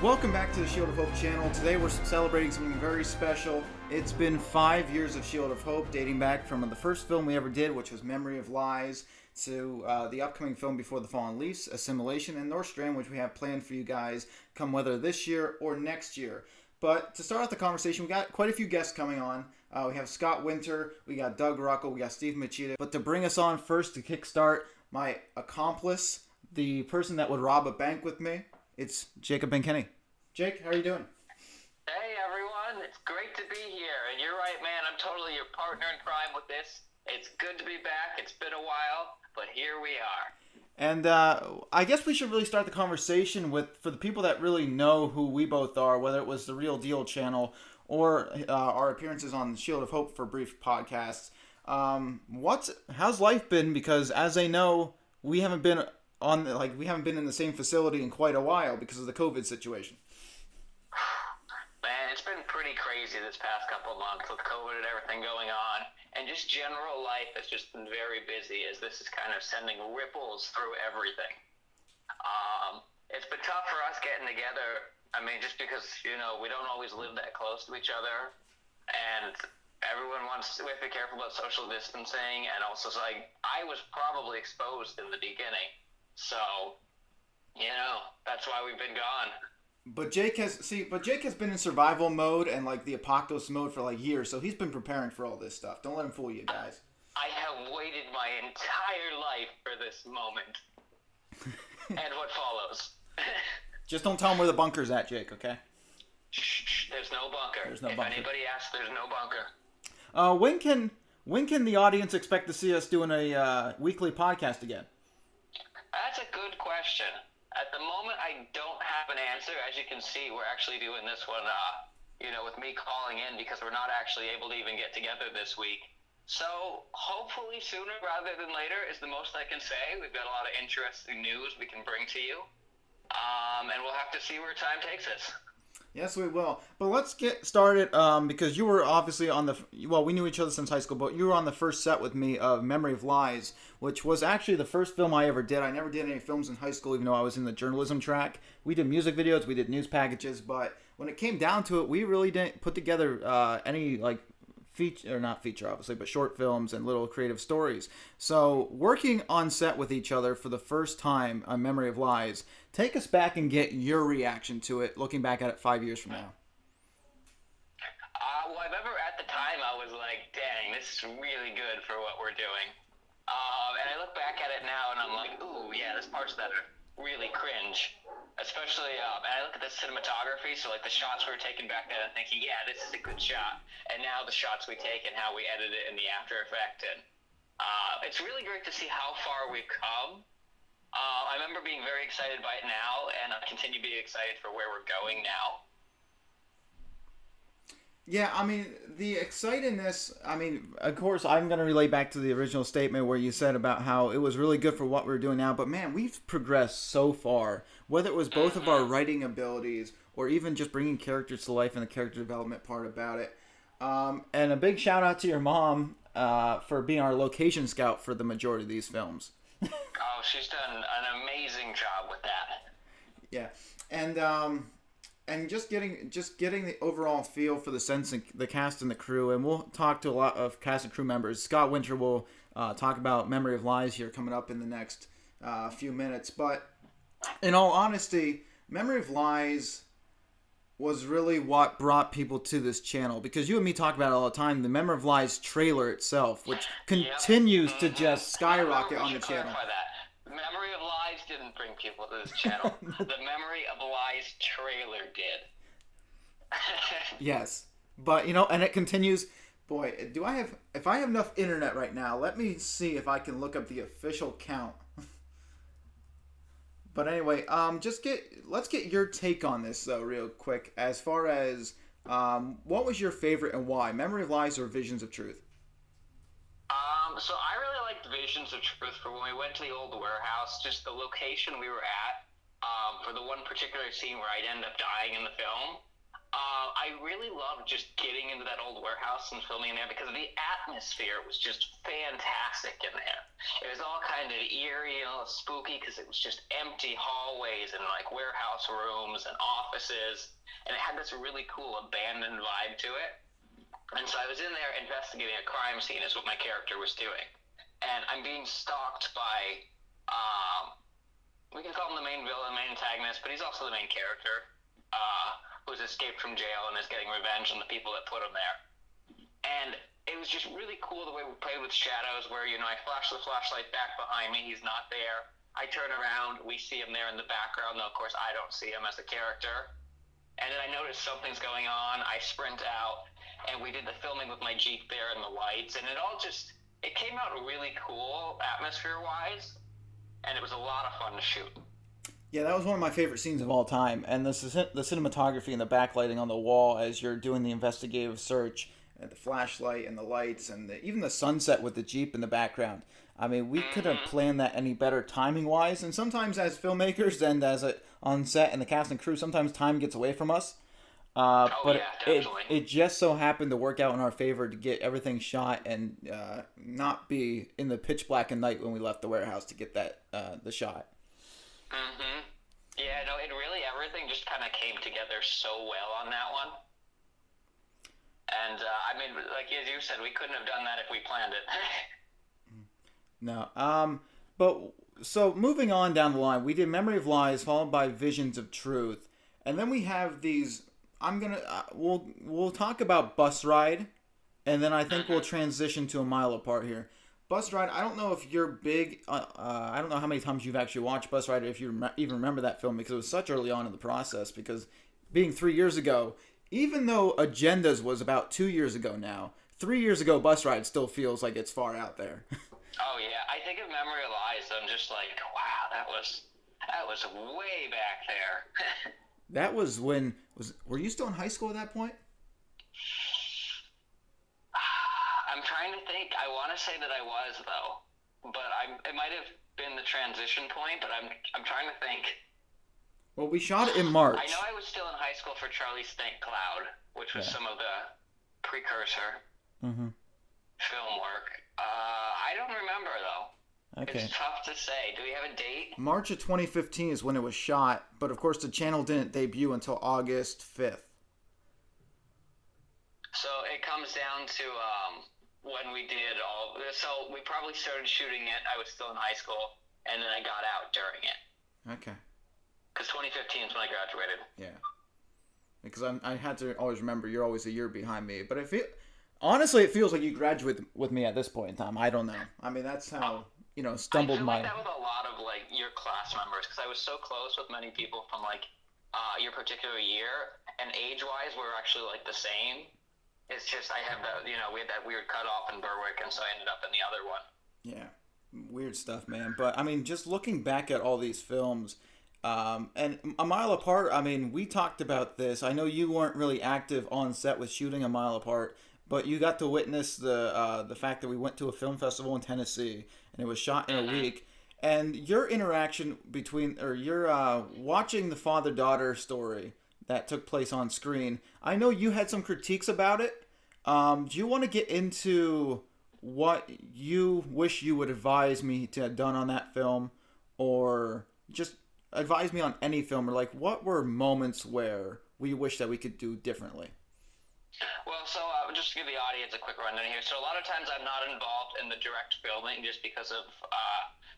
Welcome back to the Shield of Hope channel. Today we're celebrating something very special. It's been 5 years of Shield of Hope, dating back from the first film we ever did, which was Memory of Lies, to the upcoming film Before the Fallen Leaves, Assimilation, and Northstrand, which we have planned for you guys come whether this year or next year. But to start off the conversation, we got quite a few guests coming on. We have Scott Winter, we got Doug Ruckle, we got Steve Machita. But to bring us on first to kickstart, my accomplice, the person that would rob a bank with me, it's Jacob Benkinney. Jake, how are you doing? Hey everyone, it's great to be here. And you're right, man, I'm totally your partner in crime with this. It's good to be back. It's been a while, but here we are. And I guess we should really start the conversation with, for the people that really know who we both are, whether it was the Real Deal channel or our appearances on Shield of Hope for brief podcasts. How's life been? Because as they know, we haven't been in the same facility in quite a while because of the COVID situation. Man, it's been pretty crazy this past couple of months with COVID and everything going on. And just general life has just been very busy as this is kind of sending ripples through everything. It's been tough for us getting together. I mean, just because, we don't always live that close to each other. And we have to be careful about social distancing. And also, it's like, I was probably exposed in the beginning. So, that's why we've been gone. But Jake has been in survival mode and like the apocalypse mode for like years, so he's been preparing for all this stuff. Don't let him fool you guys. I have waited my entire life for this moment. And what follows. Just don't tell him where the bunker's at, Jake, okay? Shh, there's no bunker. If anybody asks, there's no bunker. When can the audience expect to see us doing a weekly podcast again? That's a good question. At the moment, I don't have an answer. As you can see, we're actually doing this one, with me calling in because we're not actually able to even get together this week. So hopefully sooner rather than later is the most I can say. We've got a lot of interesting news we can bring to you. And we'll have to see where time takes us. Yes, we will. But let's get started because you were obviously we knew each other since high school, but you were on the first set with me of Memory of Lies, which was actually the first film I ever did. I never did any films in high school, even though I was in the journalism track. We did music videos, we did news packages, but when it came down to it, we really didn't put together any not feature obviously, but short films and little creative stories. So working on set with each other for the first time on Memory of Lies, take us back and get your reaction to it, looking back at it 5 years from now. Well, I remember at the time I was like, dang, this is really good for what we're doing. And I look back at it now and I'm like, ooh, yeah, there's parts that are really cringe. Especially, and I look at the cinematography, so like the shots we were taking back then, I'm thinking, yeah, this is a good shot. And now the shots we take and how we edit it in the After Effect, and it's really great to see how far we've come. I remember being very excited by it now, and I continue being excited for where we're going now. Yeah, I mean, the excitedness, of course, I'm going to relate back to the original statement where you said about how it was really good for what we're doing now, but man, we've progressed so far, whether it was both of our writing abilities or even just bringing characters to life and the character development part about it. And a big shout out to your mom for being our location scout for the majority of these films. Oh, she's done an amazing job with that. Yeah, and just getting the overall feel for the sense of the cast and the crew, and we'll talk to a lot of cast and crew members. Scott Winter will talk about Memory of Lies here coming up in the next few minutes. But in all honesty, Memory of Lies was really what brought people to this channel, because you and me talk about it all the time. The Memory of Lies trailer itself, which continues to just skyrocket on the channel. That. Memory of Lies didn't bring people to this channel. The Memory of Lies trailer did. Yes, but and it continues. Boy, if I have enough internet right now, let me see if I can look up the official count. But anyway, let's get your take on this though, real quick. As far as what was your favorite and why, Memory of Lies or Visions of Truth? So I really liked Visions of Truth for when we went to the old warehouse, just the location we were at, for the one particular scene where I'd end up dying in the film. I really loved just getting into that old warehouse and filming in there because the atmosphere was just fantastic in there. It was all kind of eerie and a little spooky because it was just empty hallways and like warehouse rooms and offices, and it had this really cool abandoned vibe to it. And so I was in there investigating a crime scene is what my character was doing. And I'm being stalked by, we can call him the main villain, the main antagonist, but he's also the main character. Who's escaped from jail and is getting revenge on the people that put him there. And it was just really cool the way we played with shadows where, I flash the flashlight back behind me, he's not there. I turn around, we see him there in the background, though of course I don't see him as a character. And then I notice something's going on, I sprint out, and we did the filming with my Jeep there and the lights, and it came out really cool atmosphere-wise, and it was a lot of fun to shoot. Yeah, that was one of my favorite scenes of all time, and the cinematography and the backlighting on the wall as you're doing the investigative search, and the flashlight and the lights, and even the sunset with the Jeep in the background. I mean, we could have planned that any better timing-wise, and sometimes as filmmakers and on set and the cast and crew, sometimes time gets away from us. But it just so happened to work out in our favor to get everything shot and not be in the pitch black and night when we left the warehouse to get that the shot. Mm-hmm. Yeah, no, everything just kind of came together so well on that one. And, like as you said, we couldn't have done that if we planned it. No. But, so moving on down the line, we did Memory of Lies followed by Visions of Truth. And then we have these, we'll talk about Bus Ride, and then I think we'll transition to A Mile Apart here. Bus Ride, I don't know if you're big, I don't know how many times you've actually watched Bus Ride, if you even remember that film, because it was such early on in the process, because being 3 years ago, even though Agendas was about 2 years ago now, 3 years ago Bus Ride still feels like it's far out there. Oh yeah, I think of Memory of Lies, I'm just like, wow, that was way back there. That was were you still in high school at that point? I'm trying to think. I want to say that I was, though, but it might have been the transition point. But I'm trying to think. Well, we shot it in March. I know I was still in high school for Charlie's St. Cloud, which was some of the precursor film work. I don't remember though. Okay. It's tough to say. Do we have a date? March of 2015 is when it was shot, but of course the channel didn't debut until August 5th. So it comes down to when we did all this. So we probably started shooting it. I was still in high school, and then I got out during it. Okay. Because 2015 is when I graduated. Yeah. Because I had to always remember you're always a year behind me. But honestly, it feels like you graduated with me at this point in time. I don't know. I mean, that's how, stumbled I feel like that with a lot of, your class members. Because I was so close with many people from, your particular year. And age-wise, we're actually, the same. It's just I have that, we had that weird cutoff in Berwick, and so I ended up in the other one. Yeah. Weird stuff, man. But, I mean, just looking back at all these films... and A Mile Apart, I mean, we talked about this. I know you weren't really active on set with shooting A Mile Apart, but you got to witness the fact that we went to a film festival in Tennessee, and it was shot in a week. And your interaction you're watching the father-daughter story that took place on screen. I know you had some critiques about it. Do you want to get into what you wish you would advise me to have done on that film, or just... advise me on any film, or what were moments where we wish that we could do differently? Well, so just to give the audience a quick rundown here. So a lot of times I'm not involved in the direct filming just because of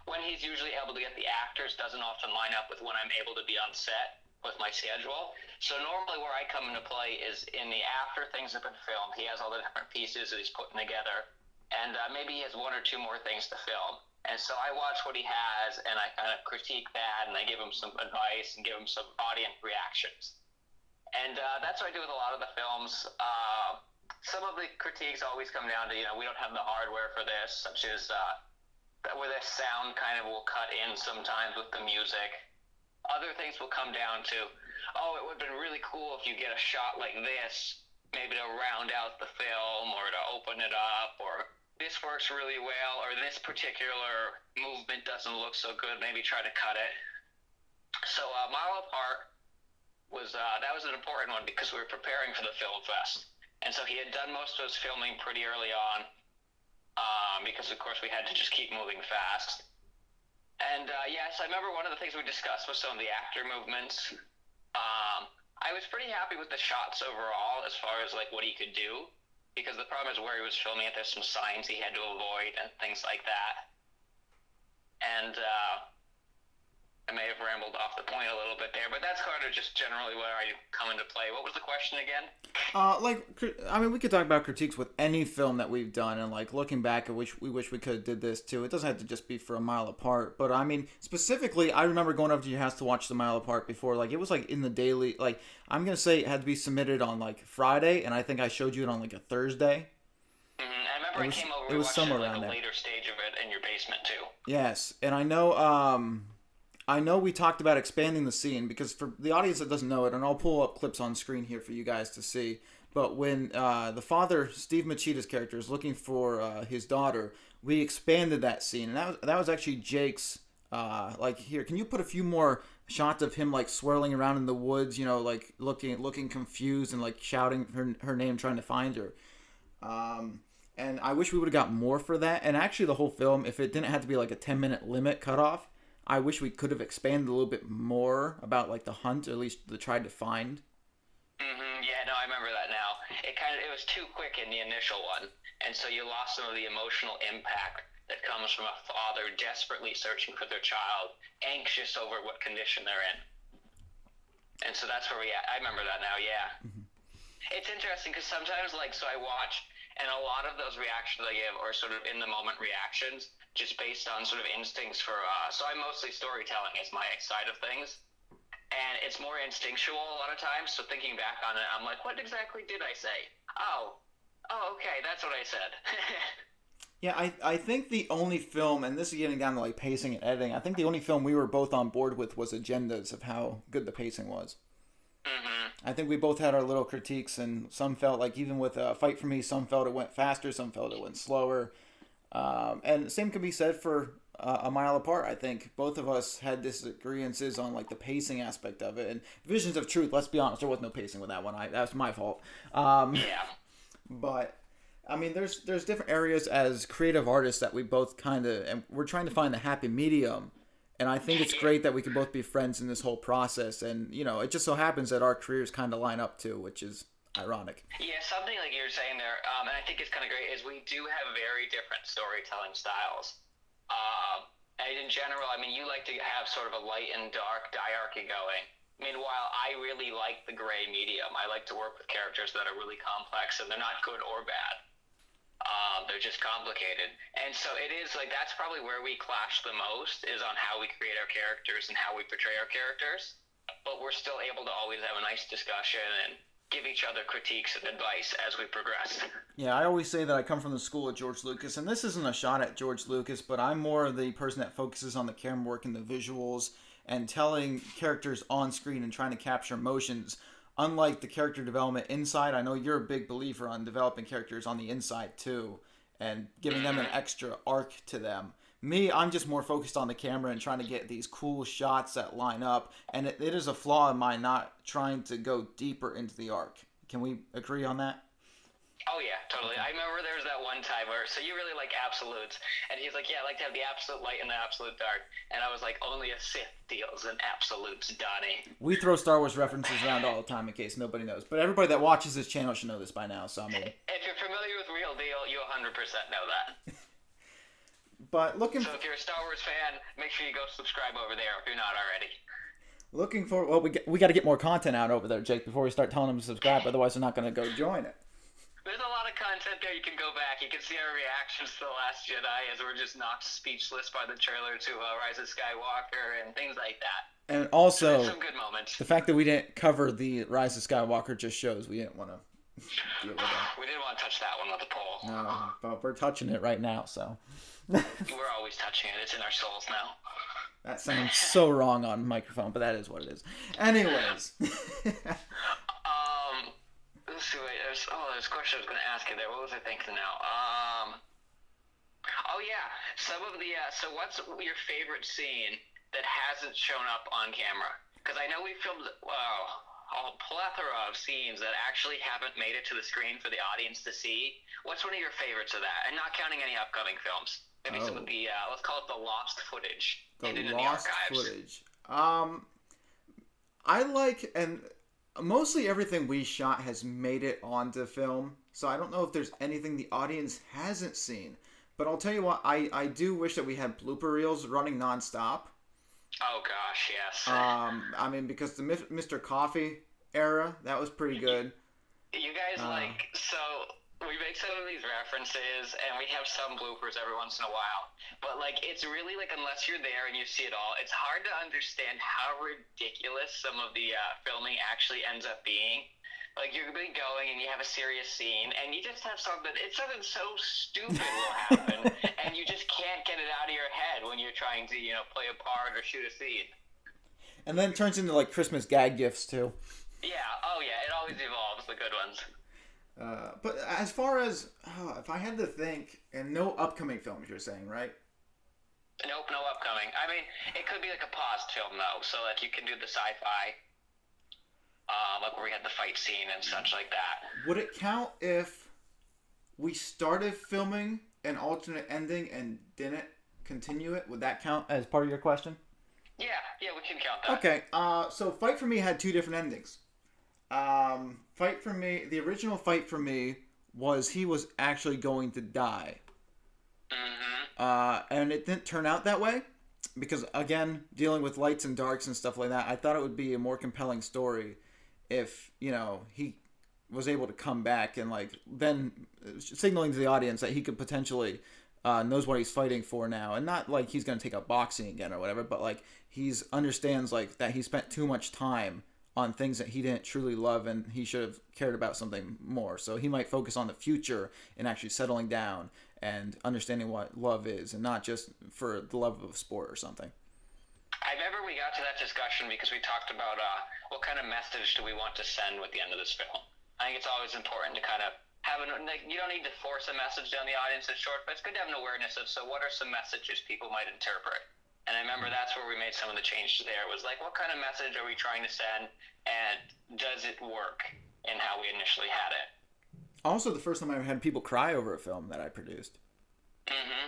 when he's usually able to get the actors doesn't often line up with when I'm able to be on set with my schedule. So normally where I come into play is in the after things have been filmed. He has all the different pieces that he's putting together, and maybe he has one or two more things to film. And so I watch what he has, and I kind of critique that, and I give him some advice and give him some audience reactions. And that's what I do with a lot of the films. Some of the critiques always come down to, we don't have the hardware for this, such as where the sound kind of will cut in sometimes with the music. Other things will come down to, it would have been really cool if you get a shot like this, maybe to round out the film or to open it up, or... this works really well, or this particular movement doesn't look so good, maybe try to cut it. So Mile Apart, that was an important one because we were preparing for the film fest, and so he had done most of his filming pretty early on, because of course we had to just keep moving fast. And yes, I remember one of the things we discussed was some of the actor movements. I was pretty happy with the shots overall as far as like what he could do, because the problem is where he was filming it, there's some signs he had to avoid and things like that. And I may have rambled off the point a little bit there, but that's kind of just generally where I come into play. What was the question again? We could talk about critiques with any film that we've done, and like looking back, we wish we could have did this too. It doesn't have to just be for A Mile Apart, but I mean, specifically, I remember going over to your house to watch The Mile Apart before. Like, it was like in the daily. Like, I'm gonna say it had to be submitted on like Friday, and I think I showed you it on like a Thursday. Mm-hmm. I remember I came over. It was somewhere around like there. A later stage of it in your basement too. Yes, and I know we talked about expanding the scene, because for the audience that doesn't know it, and I'll pull up clips on screen here for you guys to see, but when the father, Steve Machita's character, is looking for his daughter, we expanded that scene, and that was actually Jake's, here, can you put a few more shots of him, like, swirling around in the woods, you know, like, looking confused and, like, shouting her name, trying to find her. And I wish we would have got more for that, and actually the whole film, if it didn't have to be, like, a 10-minute limit cutoff, I wish we could have expanded a little bit more about like the hunt, or at least the try to find. Mm-hmm. Yeah, no, I remember that now. It was too quick in the initial one, and so you lost some of the emotional impact that comes from a father desperately searching for their child, anxious over what condition they're in. And so that's where I remember that now. Yeah, mm-hmm. It's interesting because sometimes, like, so I watch, and a lot of those reactions I give are sort of in the moment reactions, just based on sort of instincts for, so I'm mostly storytelling is my side of things, and it's more instinctual a lot of times, so thinking back on it, I'm like, what exactly did I say? Oh, okay, that's what I said. Yeah, I think the only film, and this is getting down to like pacing and editing, I think the only film we were both on board with was Agendas, of how good the pacing was. Mm-hmm. I think we both had our little critiques, and some felt like, even with Fight For Me, some felt it went faster, some felt it went slower. And the same can be said for A Mile Apart. I think both of us had disagreements on like the pacing aspect of it. And Visions of Truth, let's be honest, there was no pacing with that one. That's my fault. Yeah. But I mean, there's different areas as creative artists that we both and we're trying to find the happy medium. And I think it's great that we can both be friends in this whole process. And you know, it just so happens that our careers kind of line up too, which is ironic. Yeah, something like you're saying there, and I think it's kind of great, is we do have very different storytelling styles. And in general, I mean, you like to have sort of a light and dark diarchy going. Meanwhile, I really like the gray medium. I like to work with characters that are really complex, and they're not good or bad. They're just complicated. And so it is like, that's probably where we clash the most, is on how we create our characters and how we portray our characters. But we're still able to always have a nice discussion and give each other critiques and advice as we progress. Yeah, I always say that I come from the school of George Lucas, and this isn't a shot at George Lucas, but I'm more the person that focuses on the camera work and the visuals and telling characters on screen and trying to capture emotions. Unlike the character development inside, I know you're a big believer on developing characters on the inside too, and giving them an extra arc to them. Me, I'm just more focused on the camera and trying to get these cool shots that line up, and it is a flaw in mine not trying to go deeper into the arc. Can we agree on that? Oh yeah, totally. I remember there was that one time where, so you really like absolutes, and he's like, yeah, I like to have the absolute light and the absolute dark, and I was like, only a Sith deals in absolutes, Donnie. We throw Star Wars references around all the time in case nobody knows, but everybody that watches this channel should know this by now, so I mean... If you're familiar with Real Deal, you 100% know that. But So if you're a Star Wars fan, make sure you go subscribe over there if you're not already. Looking for... Well, we got to get more content out over there, Jake, before we start telling them to subscribe, otherwise they're not going to go join it. There's a lot of content there. You can go back. You can see our reactions to The Last Jedi as we're just knocked speechless by the trailer to Rise of Skywalker and things like that. And also, some good moments. The fact that we didn't cover the Rise of Skywalker just shows we didn't want to deal with that. We didn't want to touch that one with the pole. No, but we're touching it right now, so. We're always touching it. It's in our souls now. That sounds so wrong on microphone, but that is what it is. Anyways. Let's see, wait, there's a question I was going to ask you there. What was I thinking now? Oh yeah, some of the, so what's your favorite scene that hasn't shown up on camera? Because I know we filmed, a plethora of scenes that actually haven't made it to the screen for the audience to see. What's one of your favorites of that? And not counting any upcoming films. Maybe some of the, let's call it the lost footage. The hidden lost in the archives. footage. I like, and mostly everything we shot has made it onto film, so I don't know if there's anything the audience hasn't seen. But I'll tell you what, I do wish that we had blooper reels running nonstop. Oh gosh, yes. I mean, because the Mr. Coffee era, that was pretty good. You guys so we make some of these references and we have some bloopers every once in a while, but like it's really like unless you're there and you see it all, it's hard to understand how ridiculous some of the filming actually ends up being. Like you're going and you have a serious scene and you just have something so stupid will happen and you just can't get it out of your head when you're trying to, play a part or shoot a scene. And then it turns into like Christmas gag gifts too. Yeah, oh yeah, it always evolves, the good ones. But as far as, if I had to think, and no upcoming films you're saying, right? Nope, no upcoming. I mean, it could be like a paused film though, so like you can do the sci-fi. Like where we had the fight scene and such like that. Would it count if we started filming an alternate ending and didn't continue it? Would that count as part of your question? Yeah, we can count that. Okay, so Fight For Me had two different endings. Fight For Me, the original Fight For Me was he was actually going to die. Mm-hmm. And it didn't turn out that way. Because, again, dealing with lights and darks and stuff like that, I thought it would be a more compelling story if, he was able to come back and, like, then signaling to the audience that he could potentially knows what he's fighting for now. And not, like, he's going to take up boxing again or whatever, but, like, he's understands, like, that he spent too much time on things that he didn't truly love and he should have cared about something more. So he might focus on the future and actually settling down and understanding what love is and not just for the love of a sport or something. I remember we got to that discussion because we talked about what kind of message do we want to send with the end of this film. I think it's always important to kind of have you don't need to force a message down the audience that's short, but it's good to have an awareness of, so what are some messages people might interpret? And I remember that's where we made some of the changes there. It was like, what kind of message are we trying to send, and does it work in how we initially had it? Also, the first time I had people cry over a film that I produced. Mm-hmm.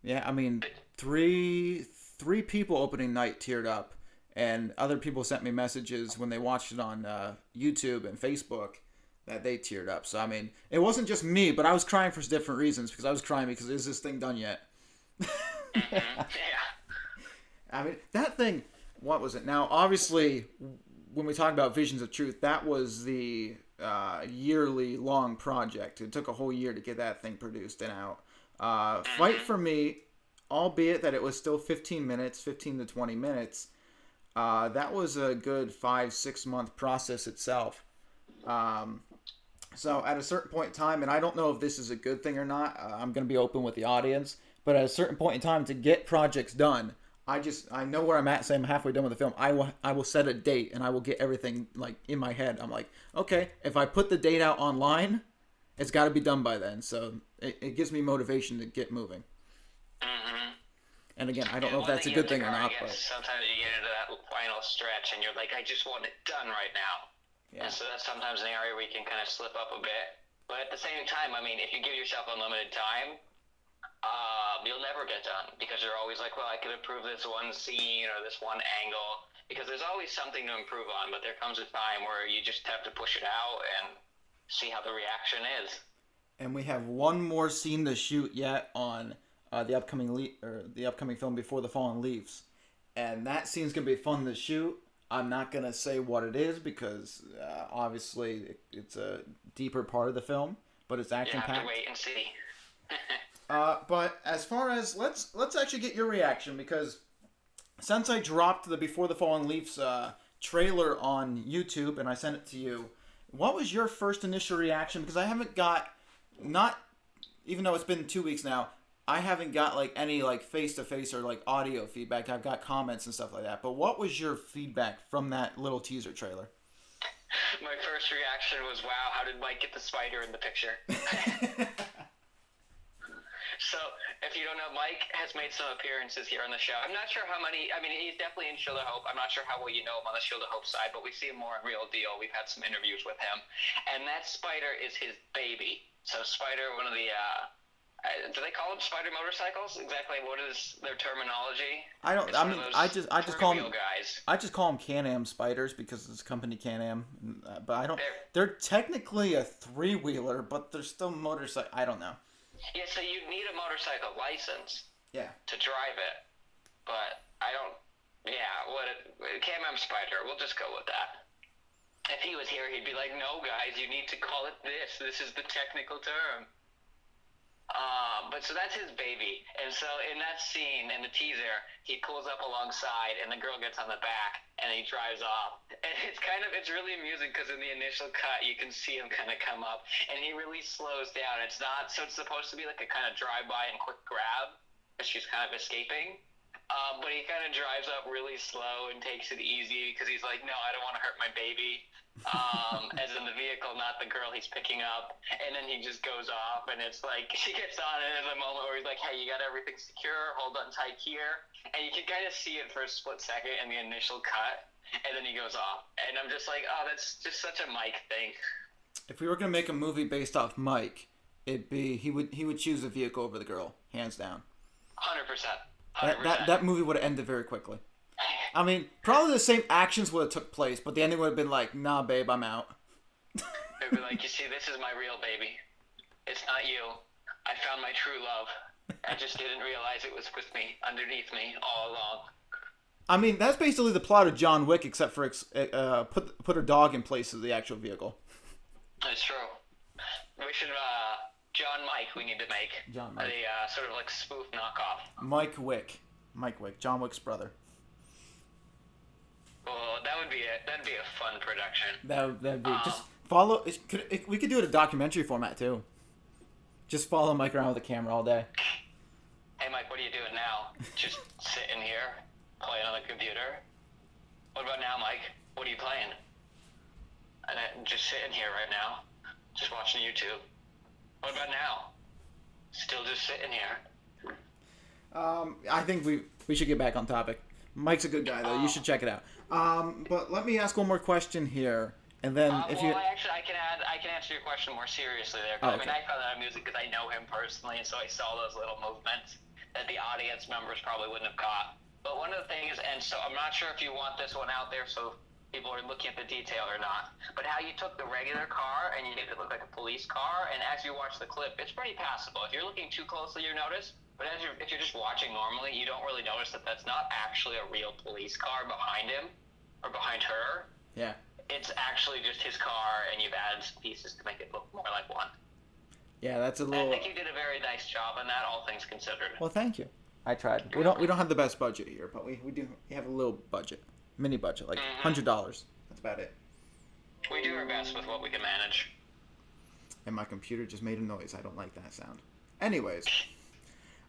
Yeah, I mean, three people opening night teared up, and other people sent me messages when they watched it on YouTube and Facebook that they teared up. So, I mean, it wasn't just me, but I was crying for different reasons, because I was crying because, is this thing done yet? Mm-hmm. Yeah. I mean, that thing, what was it? Now, obviously, when we talk about Visions of Truth, that was the yearly long project. It took a whole year to get that thing produced and out. Fight For Me, albeit that it was still 15 to 20 minutes, that was a good 5-6 month process itself. So at a certain point in time, and I don't know if this is a good thing or not, I'm going to be open with the audience, but at a certain point in time to get projects done, I know where I'm at. Say I'm halfway done with the film. I will set a date and I will get everything like in my head. I'm like, okay, if I put the date out online, it's got to be done by then. So it gives me motivation to get moving. Mm-hmm. And again, I don't know if that's a good thing or not. But sometimes you get into that final stretch and you're like, I just want it done right now. Yeah. And so that's sometimes an area where you can kind of slip up a bit. But at the same time, I mean, if you give yourself unlimited time, you'll never get done, because you're always like, well, I could improve this one scene or this one angle, because there's always something to improve on, but there comes a time where you just have to push it out and see how the reaction is. And we have one more scene to shoot yet on the upcoming film Before the Fallen Leaves, and that scene's gonna be fun to shoot. I'm not gonna say what it is because obviously it's a deeper part of the film, but it's action packed. You have to wait and see. But as far as let's actually get your reaction, because since I dropped the Before the Fallen Leaves trailer on YouTube and I sent it to you, what was your first initial reaction? Because I haven't got, even though it's been 2 weeks now, I haven't got like any like face-to-face or like audio feedback. I've got comments and stuff like that. But what was your feedback from that little teaser trailer? My first reaction was, wow, how did Mike get the spider in the picture? So, if you don't know, Mike has made some appearances here on the show. I'm not sure how many. I mean, he's definitely in Shield of Hope. I'm not sure how well you know him on the Shield of Hope side, but we see him more in Real Deal. We've had some interviews with him, and that Spider is his baby. So, Spider, one of the. Do they call them Spider motorcycles? Exactly. What is their terminology? I don't. I mean, I just call them guys. I just call them Can-Am spiders because it's company Can-Am. But I don't. They're technically a 3-wheeler, but they're still motorcycle. I don't know. Yeah, so you need a motorcycle license. Yeah. To drive it, but I don't. Yeah, Can-Am spider. We'll just go with that. If he was here, he'd be like, "No, guys, you need to call it this. This is the technical term." But so that's his baby. And so in that scene, in the teaser, he pulls up alongside and the girl gets on the back and he drives off. And it's really amusing because in the initial cut, you can see him kind of come up and he really slows down. It's supposed to be like a kind of drive-by and quick grab as she's kind of escaping. But he kind of drives up really slow and takes it easy because he's like, no, I don't want to hurt my baby. As in the vehicle, not the girl he's picking up. And then he just goes off, and it's like, she gets on, and there's a moment where he's like, hey, you got everything secure, hold on tight here. And you can kind of see it for a split second in the initial cut, and then he goes off. And I'm just like, oh, that's just such a Mike thing. If we were going to make a movie based off Mike, it'd be, he would choose the vehicle over the girl, hands down. 100%. That movie would have ended very quickly. I mean, probably the same actions would have took place, but the ending would have been like, nah, babe, I'm out. They'd be like, you see, this is my real baby. It's not you. I found my true love. I just didn't realize it was with me, underneath me, all along. I mean, that's basically the plot of John Wick, except for put her dog in place of the actual vehicle. That's true. We should, John Mike, we need to make. John Mike. A sort of like spoof knockoff. Mike Wick, John Wick's brother. Well, that'd be a fun production. That'd be just follow. We could do it in documentary format too. Just follow Mike around with a camera all day. Hey, Mike, what are you doing now? Just sitting here, playing on the computer. What about now, Mike? What are you playing? And I'm just sitting here right now, just watching YouTube. What about now? Still just sitting here. I think we should get back on topic. Mike's a good guy though. You should check it out. But let me ask one more question here, and then I can answer your question more seriously there. Oh, okay. I mean, I found that amusing because I know him personally, and so I saw those little movements that the audience members probably wouldn't have caught. But one of the things, and so I'm not sure if you want this one out there, so people are looking at the detail or not, but how you took the regular car and you made it look like a police car, and as you watch the clip, it's pretty passable. If you're looking too closely, you notice. But if you're just watching normally, you don't really notice that that's not actually a real police car behind him or behind her. Yeah. It's actually just his car, and you've added some pieces to make it look more like one. Yeah, that's a little. I think you did a very nice job on that, all things considered. Well, thank you. I tried. We don't have the best budget here, but we have a little budget, mini budget, like $100. That's about it. We do our best with what we can manage. And my computer just made a noise. I don't like that sound. Anyways.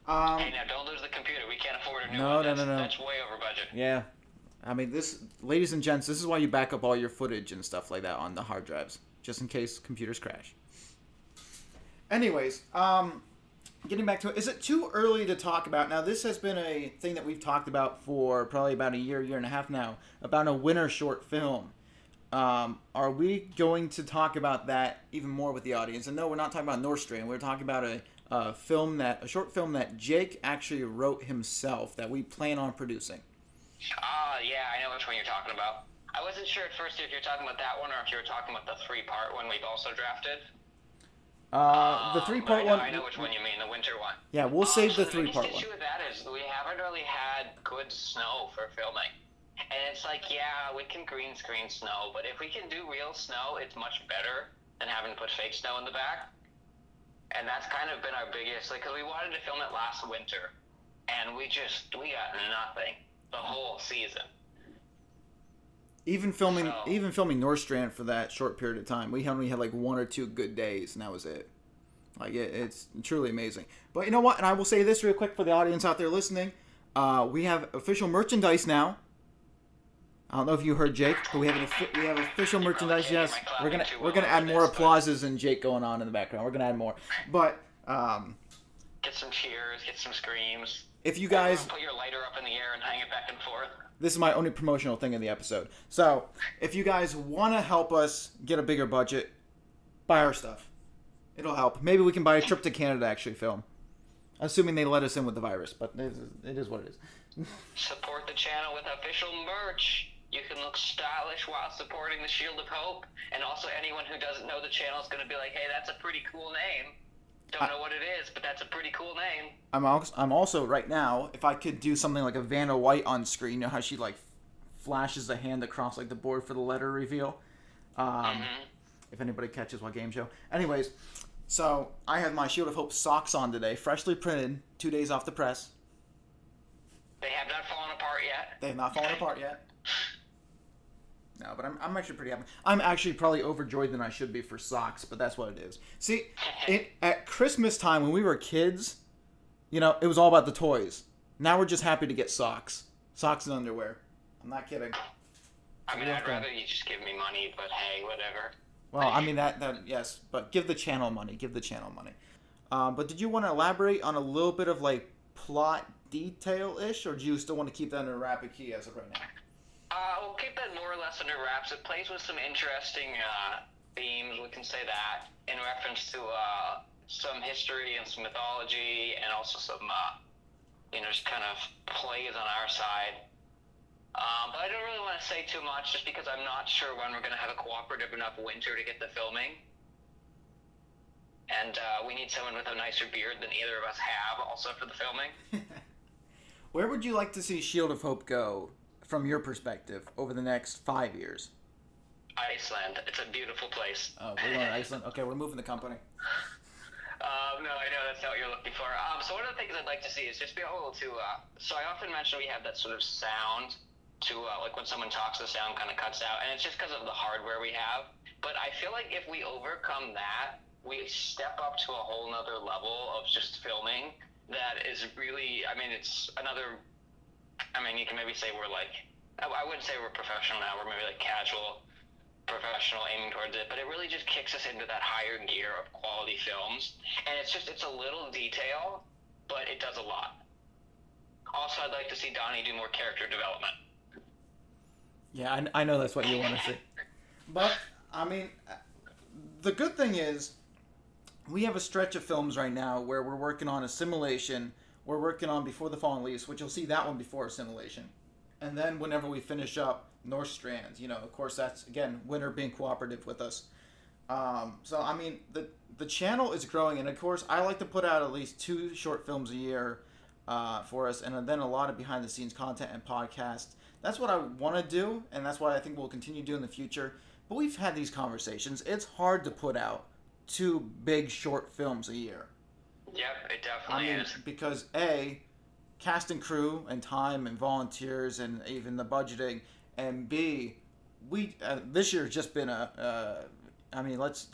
Hey, now don't lose the computer. We can't afford a new one. No. That's way over budget. Yeah. I mean, ladies and gents, this is why you back up all your footage and stuff like that on the hard drives, just in case computers crash. Anyways, getting back to it, is it too early to talk about? Now, this has been a thing that we've talked about for probably about a year and a half now, about a winter short film. Are we going to talk about that even more with the audience? And no, we're not talking about Nordstrom. We're talking about a short film that Jake actually wrote himself that we plan on producing. Yeah, I know which one you're talking about. I wasn't sure at first if you're talking about that one or if you were talking about the 3-part one we've also drafted. The 3-part one. I know which one you mean, the winter one. Yeah, we'll save the 3-part one. The issue with that is we haven't really had good snow for filming. And it's like, yeah, we can green screen snow, but if we can do real snow, it's much better than having to put fake snow in the back. And that's kind of been our biggest, because we wanted to film it last winter, and we got nothing the whole season. Even filming Nordstrand for that short period of time, we only had like 1 or 2 good days, and that was it. Like it's truly amazing. But you know what? And I will say this real quick for the audience out there listening: we have official merchandise now. I don't know if you heard Jake, but we have official merchandise. Yes, we're gonna add more applauses and Jake going on in the background. We're gonna add more, but Get some cheers, get some screams. If you guys... Everyone put your lighter up in the air and hang it back and forth. This is my only promotional thing in the episode. So, if you guys want to help us get a bigger budget, buy our stuff. It'll help. Maybe we can buy a trip to Canada to actually film. Assuming they let us in with the virus, but it is what it is. Support the channel with official merch. You can look stylish while supporting the Shield of Hope. And also anyone who doesn't know the channel is going to be like, hey, that's a pretty cool name. Don't know what it is, but that's a pretty cool name. I'm also, right now, if I could do something like a Vanna White on screen, you know how she, like, flashes the hand across, like, the board for the letter reveal? If anybody catches what game show. Anyways, so I have my Shield of Hope socks on today, freshly printed, 2 days off the press. They have not fallen apart yet. They have not fallen apart yet. No, but I'm actually pretty happy. I'm actually probably overjoyed than I should be for socks, but that's what it is. See, at Christmas time when we were kids, you know, it was all about the toys. Now we're just happy to get socks. Socks and underwear. I'm not kidding. I mean, I'd rather you just give me money, but hey, whatever. Well, I mean, that yes, but give the channel money. Give the channel money. But did you want to elaborate on a little bit of, like, plot detail-ish, or do you still want to keep that under wrap and key as of right now? We'll keep that more or less under wraps. It plays with some interesting themes, we can say that, in reference to some history and some mythology, and also some, just kind of plays on our side. But I don't really want to say too much, just because I'm not sure when we're going to have a cooperative enough winter to get the filming. And we need someone with a nicer beard than either of us have, also for the filming. Where would you like to see Shield of Hope go, from your perspective, over the next 5 years? Iceland. It's a beautiful place. Oh, we're going to Iceland? Okay, we're moving the company. No, I know that's not what you're looking for. So one of the things I'd like to see is just be able to... so I often mention we have that sort of sound to, like when someone talks, the sound kind of cuts out, and it's just because of the hardware we have. But I feel like if we overcome that, we step up to a whole nother level of just filming that is really... I mean, it's another... I mean, you can maybe say we're like, I wouldn't say we're professional now, we're maybe like casual professional aiming towards it, but it really just kicks us into that higher gear of quality films. And it's a little detail, but it does a lot. Also, I'd like to see Donnie do more character development. Yeah, I know that's what you want to see. But, I mean, the good thing is, we have a stretch of films right now where we're working on Assimilation. We're working on Before the Fallen Leaves, which you'll see that one before Assimilation. And then whenever we finish up North Strands, you know, of course that's, again, Winter being cooperative with us. So, I mean, the channel is growing, and of course I like to put out at least 2 short films a year for us, and then a lot of behind-the-scenes content and podcasts. That's what I want to do, and that's what I think we'll continue to do in the future. But we've had these conversations. It's hard to put out 2 big short films a year. Yep, it definitely is. Because A, cast and crew and time and volunteers and even the budgeting, and B, we this year's just been I mean, let's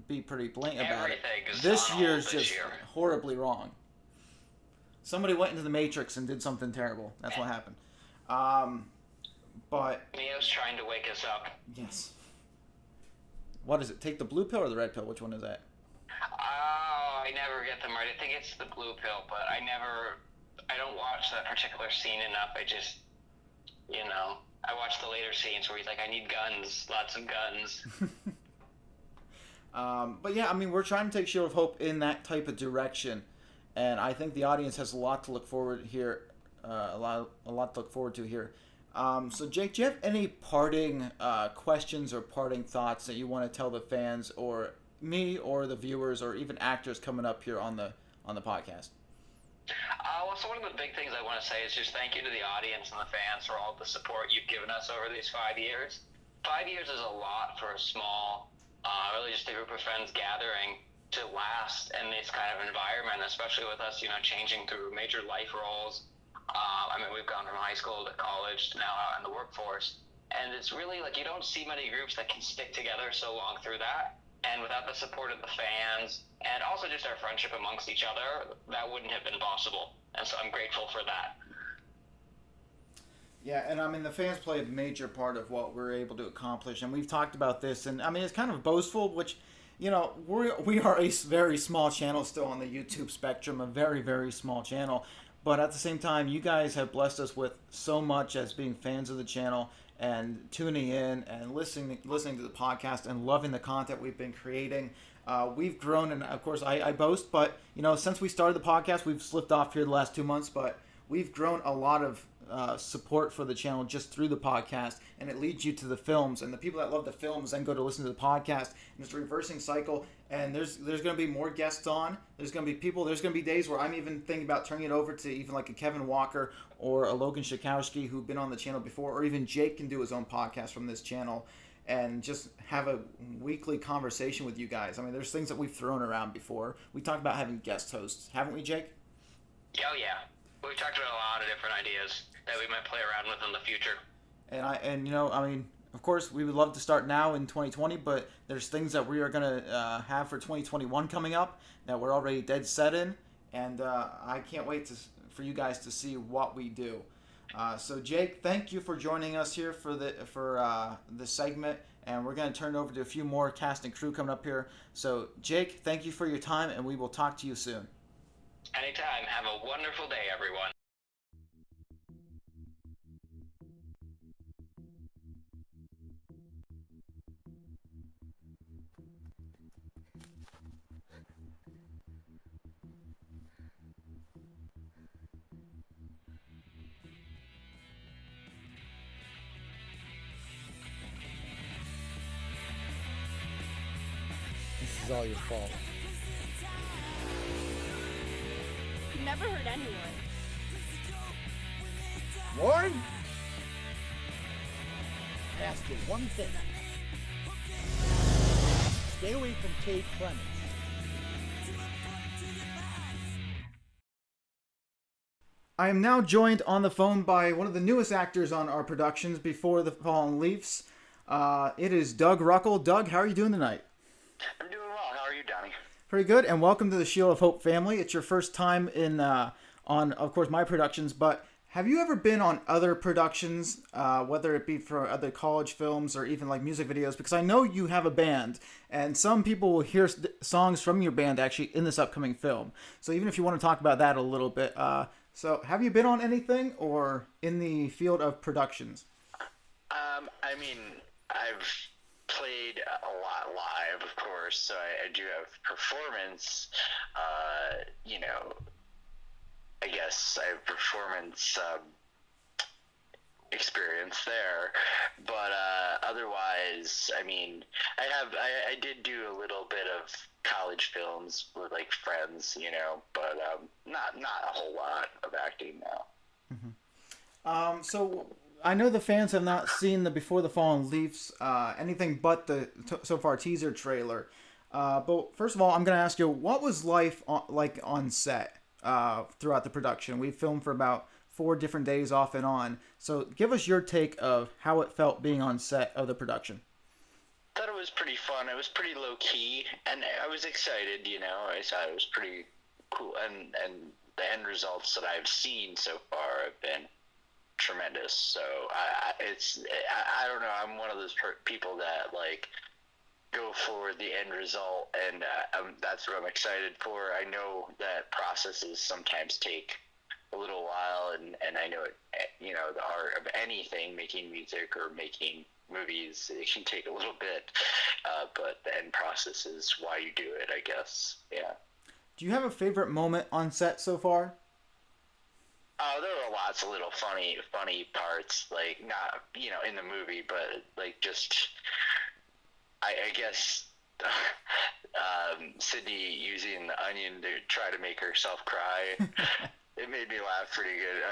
be pretty blatant about it. This year's just horribly wrong. Somebody went into the Matrix and did something terrible. That's what happened. But Neo's trying to wake us up. Yes. What is it? Take the blue pill or the red pill? Which one is that? I never get them right. I think it's the blue pill, but I don't watch that particular scene enough. I just, I watch the later scenes where he's like, I need guns, lots of guns. But yeah, I mean, we're trying to take Shield of Hope in that type of direction, and I think the audience has a lot to look forward here, a lot to look forward to here. So Jake, do you have any parting questions or parting thoughts that you want to tell the fans or me or the viewers or even actors coming up here on the podcast? So one of the big things I want to say is just thank you to the audience and the fans for all the support you've given us over these 5 years. 5 years is a lot for a small, really just a group of friends gathering to last in this kind of environment, especially with us, changing through major life roles. I mean, we've gone from high school to college to now out in the workforce. And it's really like you don't see many groups that can stick together so long through that. And without the support of the fans and also just our friendship amongst each other, that wouldn't have been possible. And so I'm grateful for that. Yeah, and I mean, the fans play a major part of what we're able to accomplish. And we've talked about this. And I mean, it's kind of boastful, which we are a very small channel still on the YouTube spectrum, a very, very small channel. But at the same time, you guys have blessed us with so much as being fans of the channel and tuning in and listening to the podcast and loving the content we've been creating. We've grown, and of course, I boast, but since we started the podcast, we've slipped off here the last 2 months, but we've grown a lot of support for the channel just through the podcast, and it leads you to the films, and the people that love the films then go to listen to the podcast, and it's a reversing cycle. And there's going to be more guests on. There's going to be people. There's going to be days where I'm even thinking about turning it over to even like a Kevin Walker or a Logan Shakowski who've been on the channel before, or even Jake can do his own podcast from this channel and just have a weekly conversation with you guys. I mean, there's things that we've thrown around before. We talked about having guest hosts, haven't we, Jake? Oh yeah, we've talked about a lot of different ideas that we might play around with in the future. Of course, we would love to start now in 2020, but there's things that we are going to have for 2021 coming up that we're already dead set in, and I can't wait for you guys to see what we do. So, Jake, thank you for joining us here for this segment, and we're going to turn it over to a few more cast and crew coming up here. So, Jake, thank you for your time, and we will talk to you soon. Anytime. Have a wonderful day, everyone. This is all your fault. You never hurt anyone. Lauren? I ask you one thing. Stay away from Kate Clemens. I am now joined on the phone by one of the newest actors on our productions before the Fallen Leafs. It is Doug Ruckle. Doug, how are you doing tonight? I'm doing well. How are you, Donnie? Pretty good, and welcome to the Shield of Hope family. It's your first time on, of course, my productions, but have you ever been on other productions, whether it be for other college films or even like music videos? Because I know you have a band, and some people will hear songs from your band actually in this upcoming film. So even if you want to talk about that a little bit, so have you been on anything or in the field of productions? I've played a lot live, of course, so I do have performance, I guess I have performance experience there, but otherwise, I did do a little bit of college films with like friends, but not a whole lot of acting now. Mm-hmm. So I know the fans have not seen the Before the Fallen Leafs anything but the so far teaser trailer. But first of all, I'm going to ask you, what was life like on set throughout the production? We filmed for about 4 different days off and on. So give us your take of how it felt being on set of the production. I thought it was pretty fun. It was pretty low key, and I was excited. I thought it was pretty cool, and the end results that I've seen so far have been tremendous. So I don't know. I'm one of those people that like go for the end result, and that's what I'm excited for. I know that processes sometimes take a little while, and I know the art of anything, making music or making movies, it can take a little bit, but the end process is why you do it, I guess. Yeah. Do you have a favorite moment on set so far? There were lots of little funny parts, like not in the movie, but like just I guess Sydney using the onion to try to make herself cry. It made me laugh pretty good.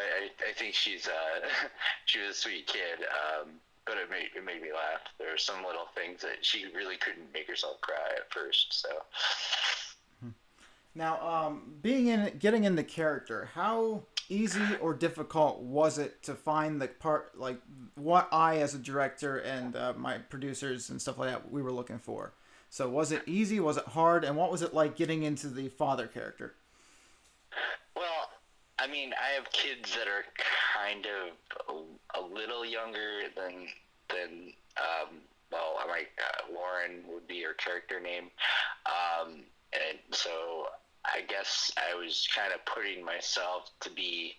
I think she was a sweet kid, but it made me laugh. There were some little things that she really couldn't make herself cry at first. So now, getting in the character, how easy or difficult was it to find the part, like what I as a director and my producers and stuff like that we were looking for? So was it easy? Was it hard? And what was it like getting into the father character? Well, I have kids that are kind of a little younger than Lauren would be her character name. And so I guess I was kind of putting myself to be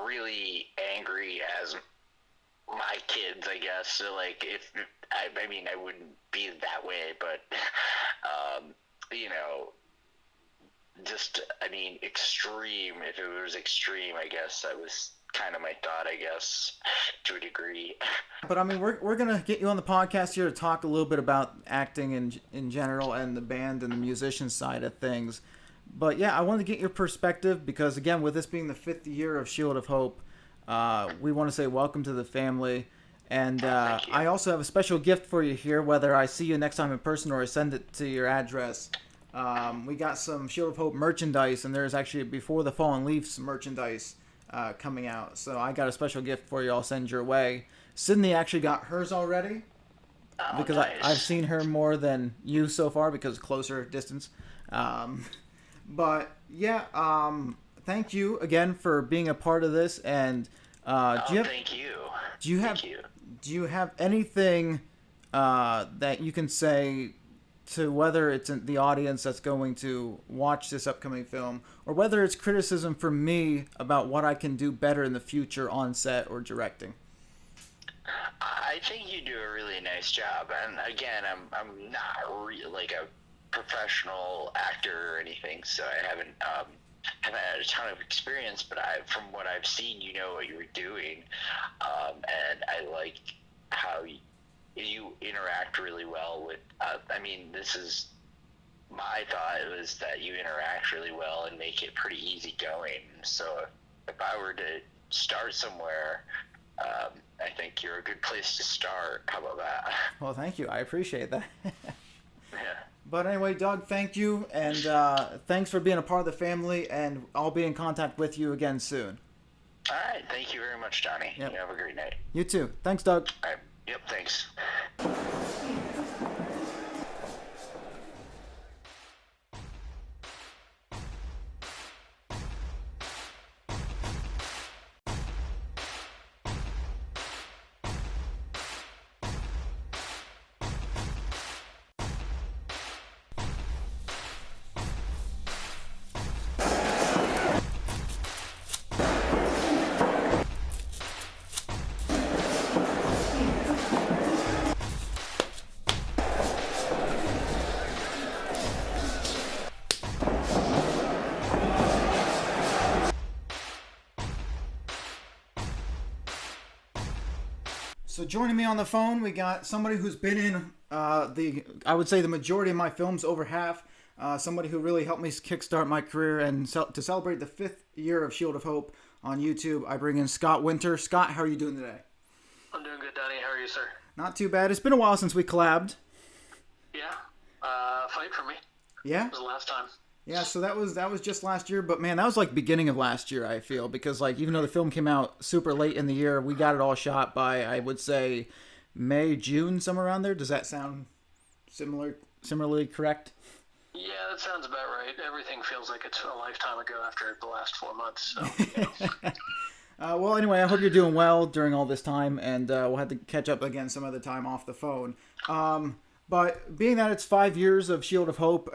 really angry as my kids, I guess. So, like, if I mean, I wouldn't be that way, but just, I mean, extreme. If it was extreme, I guess that was kind of my thought, I guess, to a degree. But I mean, we're gonna get you on the podcast here to talk a little bit about acting in general and the band and the musician side of things. But yeah, I wanted to get your perspective because, again, with this being the 5th year of Shield of Hope, we want to say welcome to the family. And I also have a special gift for you here, whether I see you next time in person or I send it to your address. We got some Shield of Hope merchandise, and there's actually Before the Fallen Leaves merchandise coming out. So I got a special gift for you I'll send your way. Sydney actually got hers already because nice. I've seen her more than you so far because closer distance. But yeah, thank you again for being a part of this. And Thank you. Do you have anything that you can say to whether it's the audience that's going to watch this upcoming film, or whether it's criticism for me about what I can do better in the future on set or directing? I think you do a really nice job, and again, I'm not like a professional actor or anything, so I haven't had a ton of experience, but from what I've seen, you know what you're doing, and I like how you interact really well with. I mean, this is my thought was that you interact really well and make it pretty easy going. So if I were to start somewhere, I think you're a good place to start. How about that? Well, thank you. I appreciate that. Yeah. But anyway, Doug, thank you, and thanks for being a part of the family, and I'll be in contact with you again soon. All right. Thank you very much, Johnny. Yep. You have a great night. You too. Thanks, Doug. All right. Yep. Thanks. So joining me on the phone, we got somebody who's been in I would say the majority of my films, over half. Somebody who really helped me kickstart my career, and to celebrate the 5th year of Shield of Hope on YouTube, I bring in Scott Winter. Scott, how are you doing today? I'm doing good, Donnie. How are you, sir? Not too bad. It's been a while since we collabed. Yeah. Fight for me. Yeah? It was the last time. Yeah, so that was just last year, but man, that was like beginning of last year, I feel, because like even though the film came out super late in the year, we got it all shot by, I would say, May, June, somewhere around there. Does that sound similarly correct? Yeah, that sounds about right. Everything feels like it's a lifetime ago after the last 4 months. So, well, anyway, I hope you're doing well during all this time, and we'll have to catch up again some other time off the phone. But being that it's 5 years of Shield of Hope,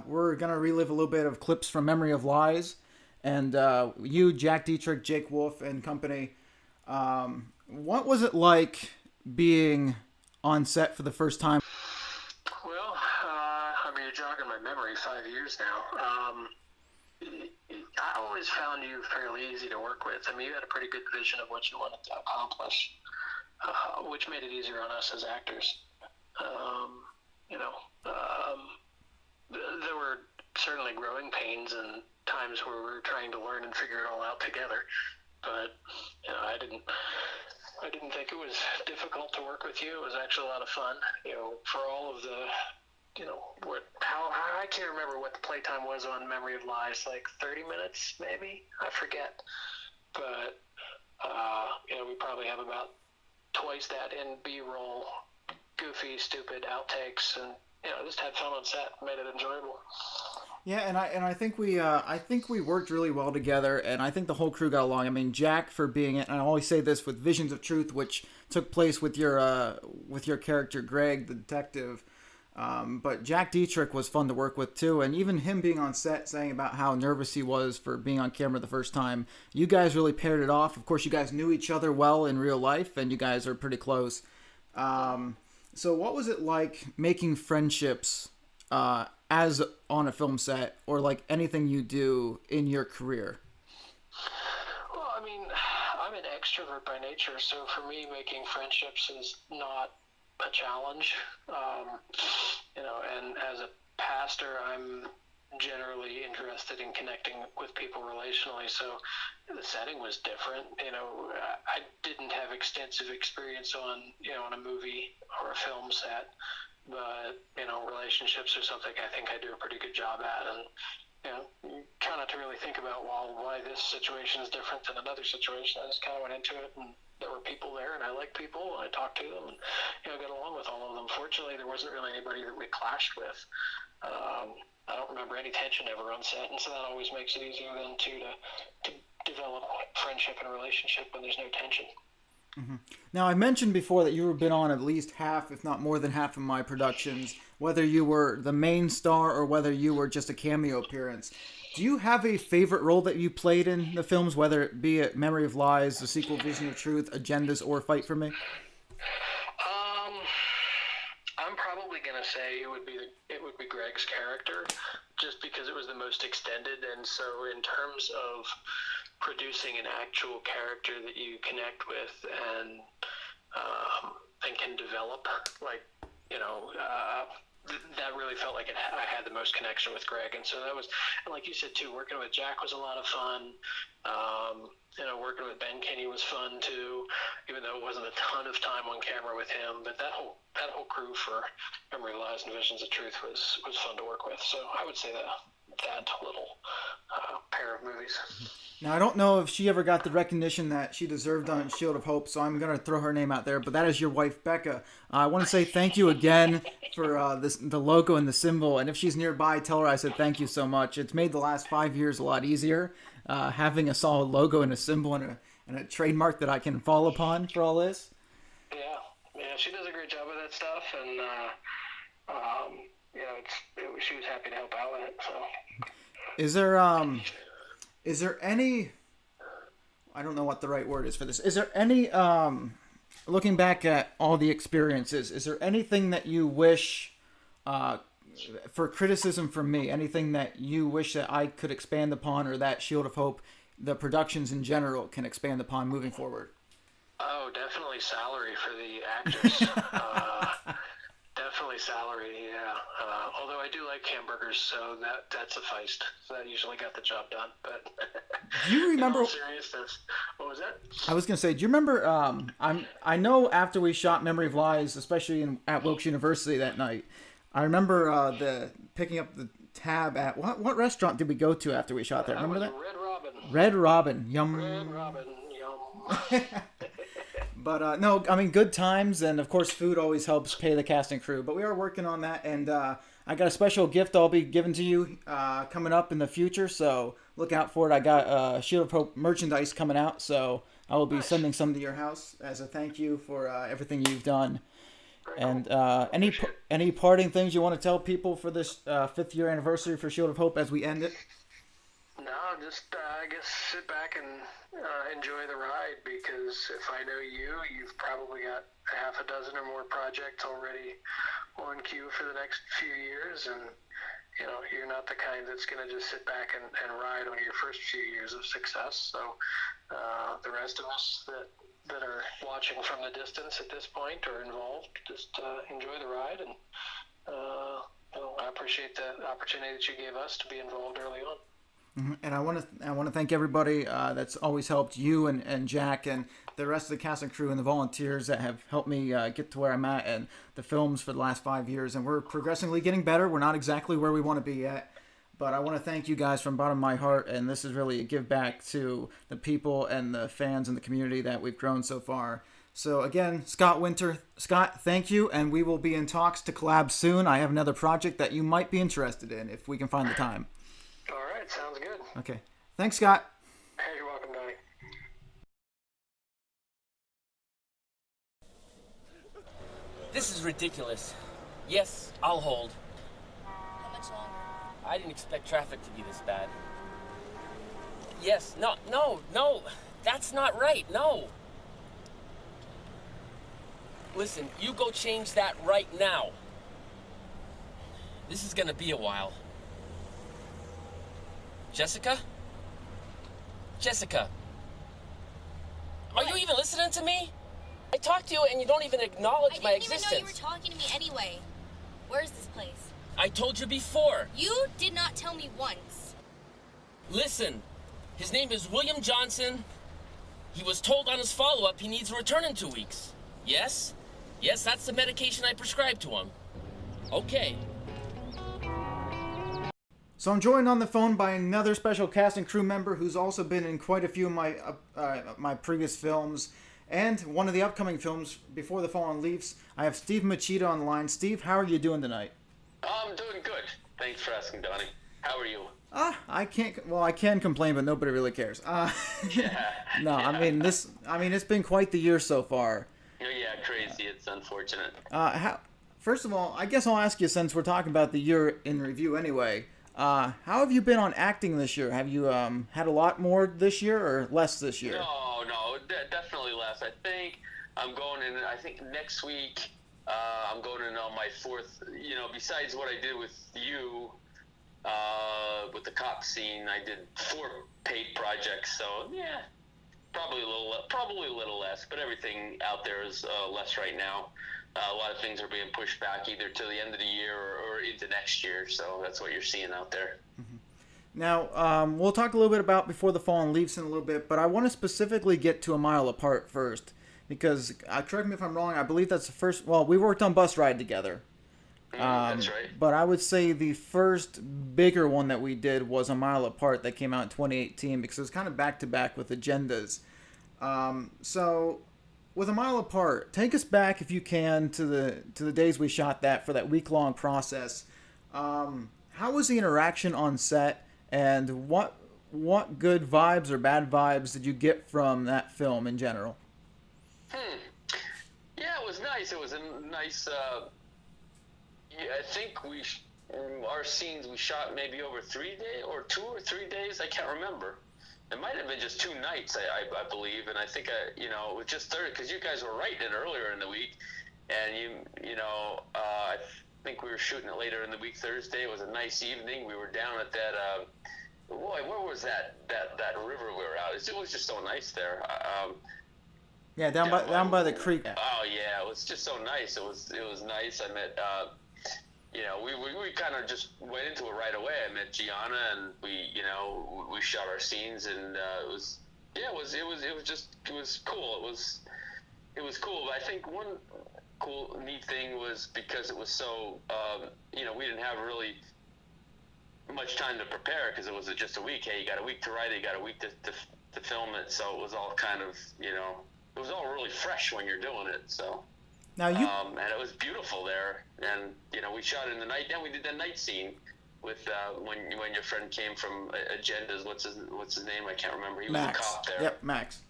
we're going to relive a little bit of clips from Memory of Lies. And you, Jack Dietrich, Jake Wolf, and company, what was it like being on set for the first time? well, I mean, you're jogging my memory 5 years now. I always found you fairly easy to work with. I mean, you had a pretty good vision of what you wanted to accomplish, which made it easier on us as actors. There were certainly growing pains and times where we were trying to learn and figure it all out together. But I didn't think it was difficult to work with you. It was actually a lot of fun. For all of the, how I can't remember what the playtime was on Memory of Lies, like 30 minutes maybe. I forget. But we probably have about twice that in B-roll. Goofy, stupid outtakes, and just had fun on set, made it enjoyable. Yeah, and I think we worked really well together, and I think the whole crew got along. I mean, Jack for being it, and I always say this with Visions of Truth, which took place with your character Greg, the detective. But Jack Dietrich was fun to work with too, and even him being on set saying about how nervous he was for being on camera the first time. You guys really paired it off. Of course, you guys knew each other well in real life, and you guys are pretty close. So what was it like making friendships as on a film set, or like anything you do in your career? Well, I mean, I'm an extrovert by nature, so for me, making friendships is not a challenge. And as a pastor, I'm generally interested in connecting with people relationally, so the setting was different. I didn't have extensive experience on a movie or a film set, but relationships are something I think I do a pretty good job at. And you kind of to really think about why this situation is different than another situation. I just kind of went into it, and there were people there, and I like people, and I talked to them, and got along with all of them. Fortunately, there wasn't really anybody that we clashed with. I don't remember any tension ever on set, and so that always makes it easier then to develop friendship and relationship when there's no tension. Mm-hmm. Now, I mentioned before that you have been on at least half, if not more than half, of my productions, whether you were the main star or whether you were just a cameo appearance. Do you have a favorite role that you played in the films, whether it be it Memory of Lies, the sequel Vision of Truth, Agendas, or Fight for Me? I'm probably gonna say it would be Greg's character, just because it was the most extended, and so in terms of producing an actual character that you connect with and can develop, that really felt like I had the most connection with Greg. And so that was, and like you said too, working with Jack was a lot of fun. Working with Benkinney was fun too, even though it wasn't a ton of time on camera with him. But that whole crew for Memory of Lies and Visions of Truth was fun to work with. So I would say that little pair of movies. Now, I don't know if she ever got the recognition that she deserved on Shield of Hope, so I'm going to throw her name out there, but that is your wife, Becca. I want to say thank you again for the logo and the symbol, and if she's nearby, tell her I said thank you so much. It's made the last 5 years a lot easier, having a solid logo and a symbol and a trademark that I can fall upon for all this. Yeah, she does a great job with that stuff, and she was happy to help out with it, so... Is there any, I don't know what the right word is for this. Is there any, looking back at all the experiences, is there anything that you wish, for criticism from me, anything that you wish that I could expand upon, or that Shield of Hope, the productions in general, can expand upon moving forward? Oh, definitely salary for the actors. Definitely salary, yeah. Although I do like hamburgers, so that sufficed. So that usually got the job done. But do you remember? In all seriousness, what was that? I was gonna say, do you remember? I know after we shot Memory of Lies, especially at Wilkes University that night, I remember picking up the tab at what restaurant did we go to after we shot there? Remember that? Red Robin. Red Robin, yum. Red Robin, yum. But no, I mean, good times, and of course food always helps pay the cast and crew, but we are working on that, and I got a special gift I'll be giving to you coming up in the future, so look out for it. I got Shield of Hope merchandise coming out, so I will be sending some to your house as a thank you for everything you've done. And any parting things you want to tell people for this 5th year anniversary for Shield of Hope as we end it? No, just I guess sit back and enjoy the ride, because if I know you've probably got a half a dozen or more projects already on queue for the next few years, and you're not the kind that's going to just sit back and ride on your first few years of success. So the rest of us that are watching from the distance at this point or involved, just enjoy the ride, and I appreciate the opportunity that you gave us to be involved early on. Mm-hmm. And I want to thank everybody that's always helped you and Jack and the rest of the cast and crew and the volunteers that have helped me get to where I'm at, and the films for the last 5 years. And we're progressively getting better. We're not exactly where we want to be yet, but I want to thank you guys from the bottom of my heart. And this is really a give back to the people and the fans and the community that we've grown so far. So again, Scott Winter, Scott, thank you, and we will be in talks to collab soon. I have another project that you might be interested in if we can find the time. All right, sounds good. Okay. Thanks, Scott. Hey, you're welcome, Donnie. This is ridiculous. Yes, I'll hold. How much longer? I didn't expect traffic to be this bad. Yes, no, that's not right, no. Listen, you go change that right now. This is gonna be a while. Jessica? Jessica. Are you even listening to me? I talked to you and you don't even acknowledge my existence. I didn't even know you were talking to me anyway. Where's this place? I told you before. You did not tell me once. Listen, his name is William Johnson. He was told on his follow-up he needs to return in 2 weeks. Yes? Yes, that's the medication I prescribed to him. Okay. So I'm joined on the phone by another special cast and crew member who's also been in quite a few of my previous films and one of the upcoming films, Before the Fallen Leaves. I have Steve Machita on the line. Steve, how are you doing tonight? I'm doing good. Thanks for asking, Donnie. How are you? I can complain, but nobody really cares. No, I mean it's been quite the year so far. Yeah, crazy. It's unfortunate. First of all, I guess I'll ask you, since we're talking about the year in review anyway, how have you been on acting this year? Have you had a lot more this year or less this year? No, definitely less. I think I'm going in. I think next week I'm going in on my fourth. Besides what I did with you, with the cop scene, I did 4 paid projects. So yeah. Probably a little less, but everything out there is less right now. A lot of things are being pushed back either to the end of the year or into next year, so that's what you're seeing out there. Mm-hmm. Now, we'll talk a little bit about Before the Fallen Leaves in a little bit, but I want to specifically get to A Mile Apart first, because, correct me if I'm wrong, I believe that's the first, well, we worked on Bus Ride together. That's right. But I would say the first bigger one that we did was A Mile Apart that came out in 2018, because it was kind of back-to-back with agendas. So, with A Mile Apart, take us back, if you can, to the days we shot that, for that week-long process. How was the interaction on set, and what good vibes or bad vibes did you get from that film in general? Yeah, it was nice. It was a nice... I think our scenes we shot maybe over 3 days, or 2 or 3 days. I can't remember. It might have been just 2 nights, I believe, and I think it was just third because you guys were writing it earlier in the week, and I think we were shooting it later in the week Thursday. It was a nice evening. We were down at that. Where was that river we were out? It was just so nice there. Yeah, down by the creek. Oh yeah, it was just so nice. It was nice. I met. We kind of just went into it right away. I met Gianna, and we shot our scenes, and it was cool. It was cool. But I think one neat thing was because it was so we didn't have really much time to prepare because it was just a week. Hey, you got a week to write it, you got a week to film it. So it was all kind of it was all really fresh when you're doing it. So. Now and it was beautiful there, and we shot it in the night. Then we did the night scene with when your friend came from Agendas. What's his name? I can't remember. He was Max. a cop there. Yep, Max.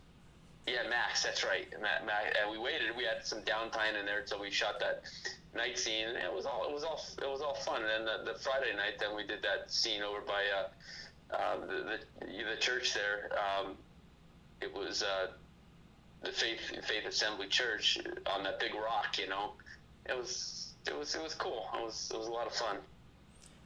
Yeah, Max. That's right. Max, and we waited. We had some downtime in there until we shot that night scene, and it was all fun. And then the Friday night, then we did that scene over by the church there. It was. The Faith Assembly Church on that big rock, It was cool. It was a lot of fun.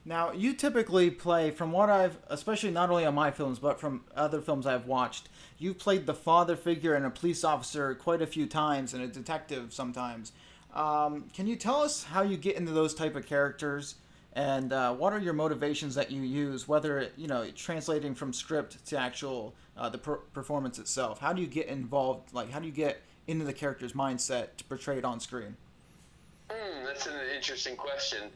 Now, you typically play, from what especially not only on my films, but from other films I've watched, you've played the father figure and a police officer quite a few times, and a detective sometimes. Can you tell us how you get into those type of characters, and what are your motivations that you use, whether translating from script to actual the performance itself? How do you get involved? Like, how do you get into the character's mindset to portray it on screen? That's an interesting question.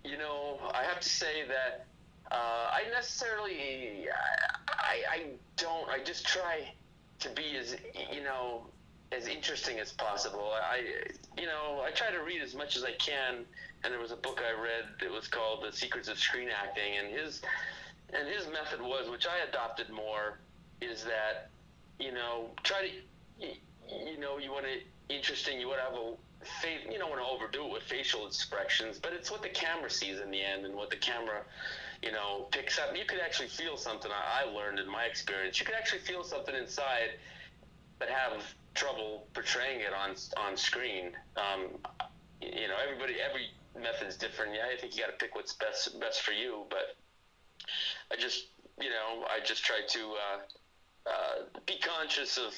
I have to say that I necessarily I don't. I just try to be as as interesting as possible. I try to read as much as I can, and there was a book I read that was called The Secrets of Screen Acting, and his method was, which I adopted more, is that, try to, you want to interesting, you want to have you don't want to overdo it with facial expressions, but it's what the camera sees in the end and what the camera, picks up. You could actually feel something. I learned in my experience, you could actually feel something inside, but have trouble portraying it on screen. Every method's different. Yeah, I think you got to pick what's best for you. But I just try to be conscious of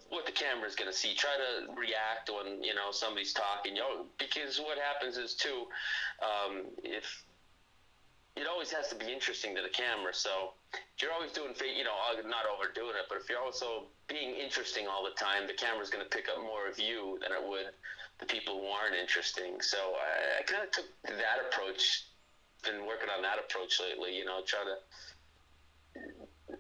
what the camera's going to see. Try to react when somebody's talking. Because what happens is too, if it always has to be interesting to the camera. So if you're always doing, not overdoing it, but if you're also being interesting all the time, the camera's going to pick up more of you than it would the people who aren't interesting. So I kind of took that approach. Been working on that approach lately. Try to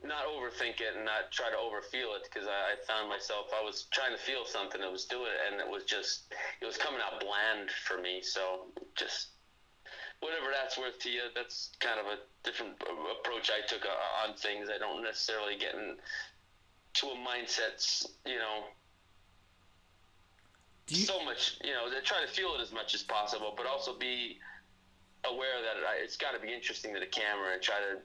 not overthink it and not try to overfeel it, because I found myself, I was trying to feel something, I was doing it, and it was coming out bland for me. So just whatever that's worth to you, that's kind of a different approach I took on things. I don't necessarily get into a mindset, so much, to try to feel it as much as possible, but also be aware that it's got to be interesting to the camera, and try to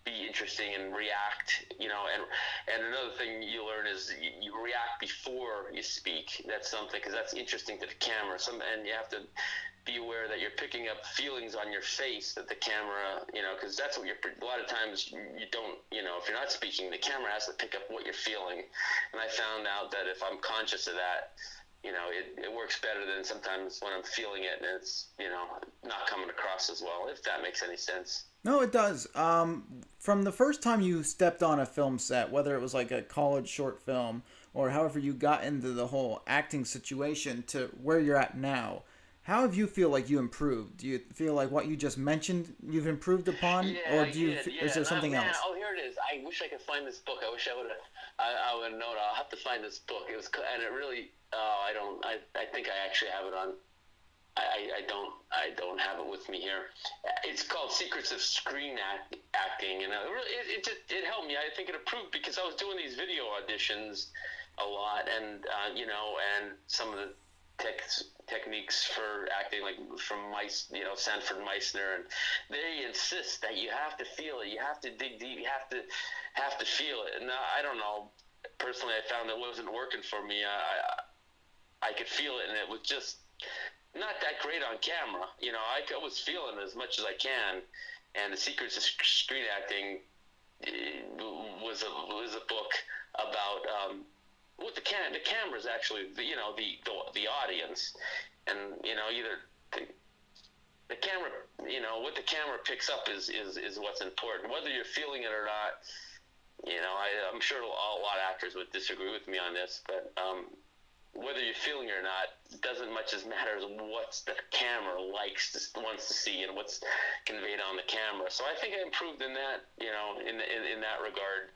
be interesting and react, and another thing you learn is you react before you speak. That's something, because that's interesting to the camera. And you have to be aware that you're picking up feelings on your face that the camera, because that's what a lot of times you don't, if you're not speaking, the camera has to pick up what you're feeling. And I found out that if I'm conscious of that, it works better than sometimes when I'm feeling it and it's, not coming across as well, if that makes any sense. No, it does. From the first time you stepped on a film set, whether it was like a college short film or however you got into the whole acting situation to where you're at now, how have you feel like you improved? Do you feel like what you just mentioned you've improved upon, or is there something else? Oh, here it is. I wish I could find this book. I wish I would have. I would have known. I'll have to find this book. It was, and it really. I don't. I think I actually have it on. I don't have it with me here. It's called Secrets of Screen Acting, and it helped me. I think it improved because I was doing these video auditions a lot, and and some of the techniques for acting, like from Sanford Meisner, and they insist that you have to feel it, you have to dig deep, you have to feel it. And I don't know. Personally, I found it wasn't working for me. I could feel it, and it was just not that great on camera. I was feeling as much as I can. And The Secrets of Screen Acting was a book about what the camera's actually, the audience, and either the camera, what the camera picks up is what's important, whether you're feeling it or not. I'm sure a lot of actors would disagree with me on this, but whether you're feeling it or not doesn't much as matter as what the camera wants to see and what's conveyed on the camera. So I think I improved in that, in that regard,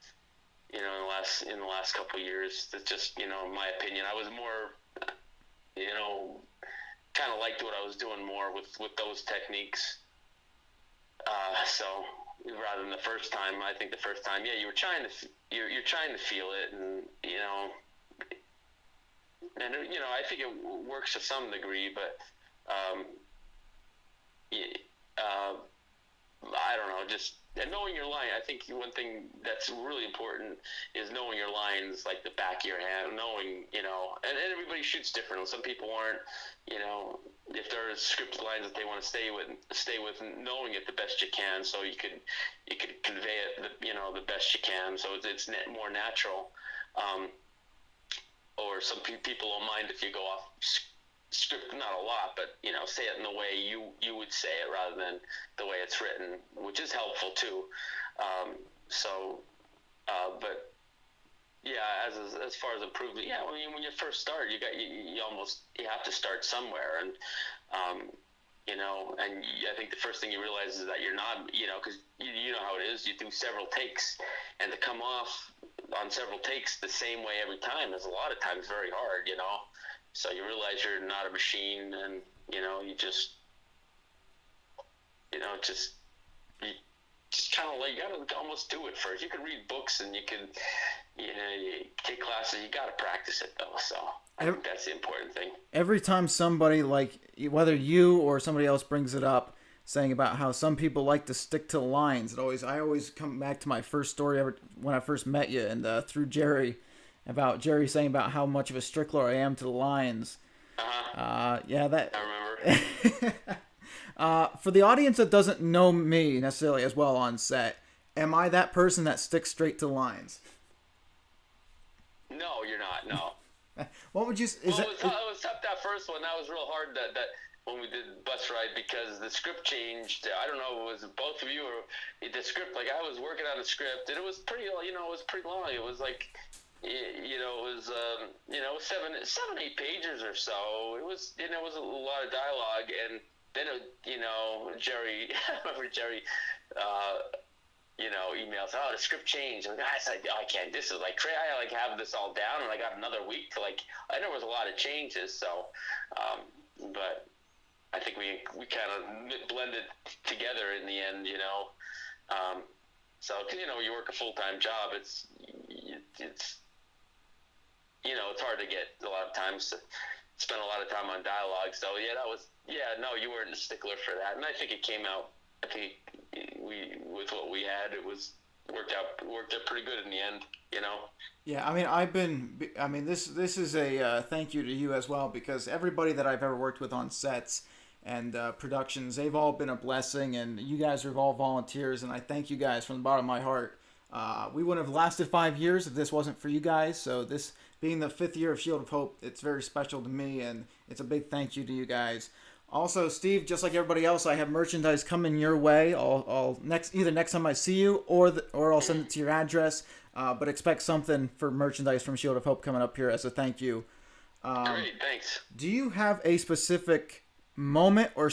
in the last couple of years. That's just, in my opinion. I was more, kind of liked what I was doing more with those techniques. So rather than the first time, I think the first time, you were trying to feel it, and I think it works to some degree, but I don't know, and knowing your line. I think one thing that's really important is knowing your lines, like the back of your hand, knowing, and everybody shoots different. Some people aren't, if there are scripted lines that they want to stay with, knowing it the best you can, so you could convey it, the best you can, so it's more natural. Or some people don't mind if you go off script, not a lot, but say it in the way you would say it rather than the way it's written, which is helpful too. But yeah, as far as improvement, when you first start, you have to start somewhere, and and I think the first thing you realize is that you're not, because you know how it is. You do several takes, and to come off on several takes the same way every time is a lot of times very hard, you know. So you realize you're not a machine, and you know, you just kind of like, you gotta almost do it first. You can read books and you can, you take classes. You gotta practice it though. So I think that's the important thing. Every time somebody, like whether you or somebody else brings it up, saying about how some people like to stick to the lines, I always come back to my first story ever when I first met you, and through Jerry, about Jerry saying about how much of a stickler I am to the lines. Yeah, that. I remember. For the audience that doesn't know me necessarily as well on set, am I that person that sticks straight to the lines? No, you're not. No. What would you? It was tough, that first one. That was real hard. That when we did Bus Ride, because the script changed. I don't know if it was both of you or the script. Like, I was working on the script, and it was pretty. It was pretty long. It was like, it was 7-8 pages or so. It was a lot of dialogue, and then Jerry. I remember Jerry. Emails. Oh, the script changed. And I said, I can't. This is like crazy. I have this all down, and I got another week to I know there was a lot of changes. So, but I think we kind of blended together in the end. So because you work a full-time job, it's hard to get a lot of times to spend a lot of time on dialogue. So you weren't a stickler for that, and I think it came out. I think with what we had, it worked out pretty good in the end, Yeah, I mean, this is a thank you to you as well, because everybody that I've ever worked with on sets and productions, they've all been a blessing, and you guys are all volunteers, and I thank you guys from the bottom of my heart. We wouldn't have lasted 5 years if this wasn't for you guys, so this being the 5th year of Shield of Hope, it's very special to me, and it's a big thank you to you guys. Also, Steve, just like everybody else, I have merchandise coming your way. I'll either next time I see you or I'll send it to your address. But expect something for merchandise from Shield of Hope coming up here as a thank you. Great, thanks. Do you have a specific moment or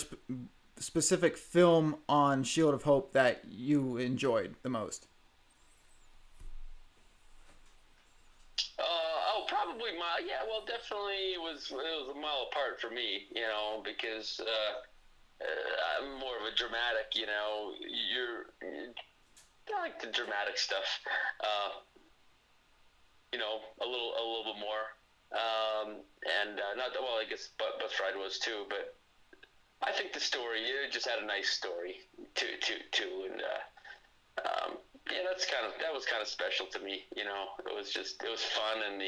specific film on Shield of Hope that you enjoyed the most? Probably definitely it was a mile apart for me, because I'm more of a dramatic, I like the dramatic stuff, a little bit more, and not well, I guess Bus Ride was too, but I think the story, it just had a nice story too, and that was kind of special to me. It was fun, and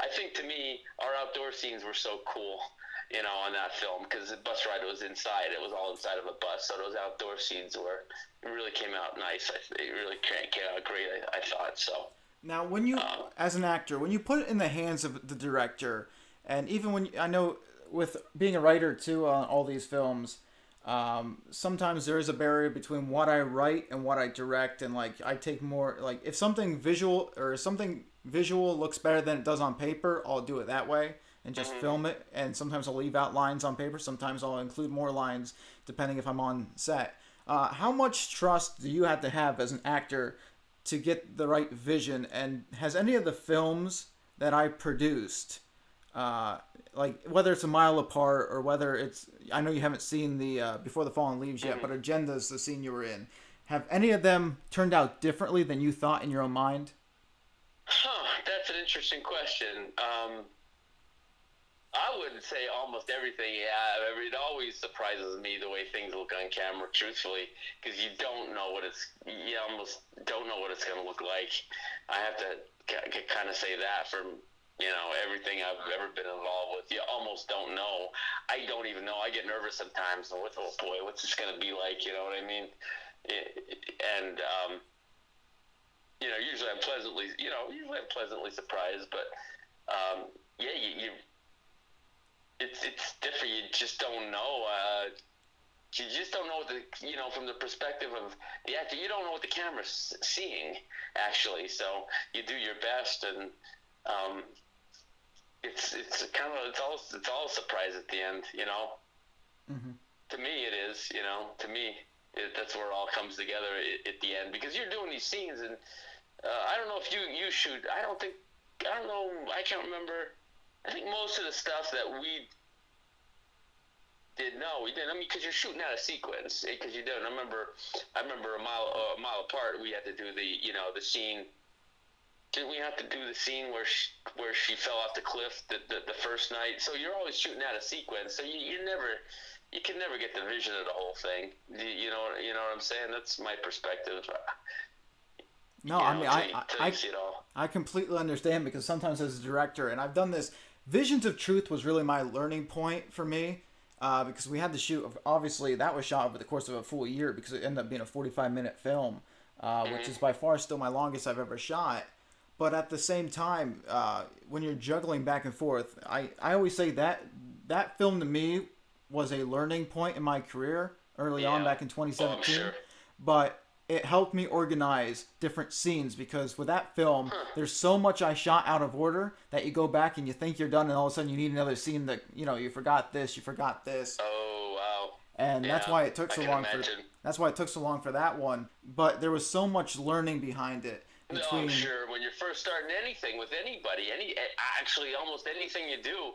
I think to me our outdoor scenes were so cool, on that film, because the Bus Ride was inside. It was all inside of a bus, so those outdoor scenes really came out nice. They really came out great. I thought so. Now, when you, as an actor, when you put it in the hands of the director, and even when I know with being a writer too on all these films. Sometimes there is a barrier between what I write and what I direct, and I take more if something visual looks better than it does on paper, I'll do it that way and just film it. And sometimes I'll leave out lines on paper. Sometimes I'll include more lines depending if I'm on set. How much trust do you have to have as an actor to get the right vision? And has any of the films that I produced, whether it's A Mile Apart or whether it's, I know you haven't seen the Before the Fallen Leaves yet, but Agenda's the scene you were in. Have any of them turned out differently than you thought in your own mind? That's an interesting question. I would say almost everything. Yeah, it always surprises me the way things look on camera, truthfully, because you almost don't know what it's going to look like. I have to kind of say that from everything I've ever been involved with. You almost don't know. I don't even know. I get nervous sometimes. Oh boy, what's this going to be like? You know what I mean? Usually I'm pleasantly surprised. But it's different. You just don't know. You just don't know from the perspective of the actor. You don't know what the camera's seeing, actually. So you do your best, and it's all a surprise at the end, Mm-hmm. To me it is, to me that's where it all comes together at the end, because you're doing these scenes, and I don't know if if you shoot, I don't know, I can't remember. I think most of the stuff that we did, no, we didn't. I mean, because you're shooting out a sequence, because you don't. I remember a mile apart, we had to do the scene. Did we have to do the scene where she fell off the cliff the first night? So you're always shooting out a sequence, so you can never get the vision of the whole thing. You know what I'm saying? That's my perspective. No, I mean, I completely understand, because sometimes as a director, and I've done this, Visions of Truth was really my learning point for me, because we had to shoot, obviously that was shot over the course of a full year, because it ended up being a 45-minute film, which is by far still my longest I've ever shot. But at the same time, when you're juggling back and forth, I always say that film to me was a learning point in my career early on back in 2017. Sure. But it helped me organize different scenes, because with that film, there's so much I shot out of order that you go back and you think you're done, and all of a sudden you need another scene that, you forgot this, you forgot this. Oh, wow. And that's why it took so long for that one. But there was so much learning behind it. No, sure. When you're first starting anything with anybody, actually almost anything you do,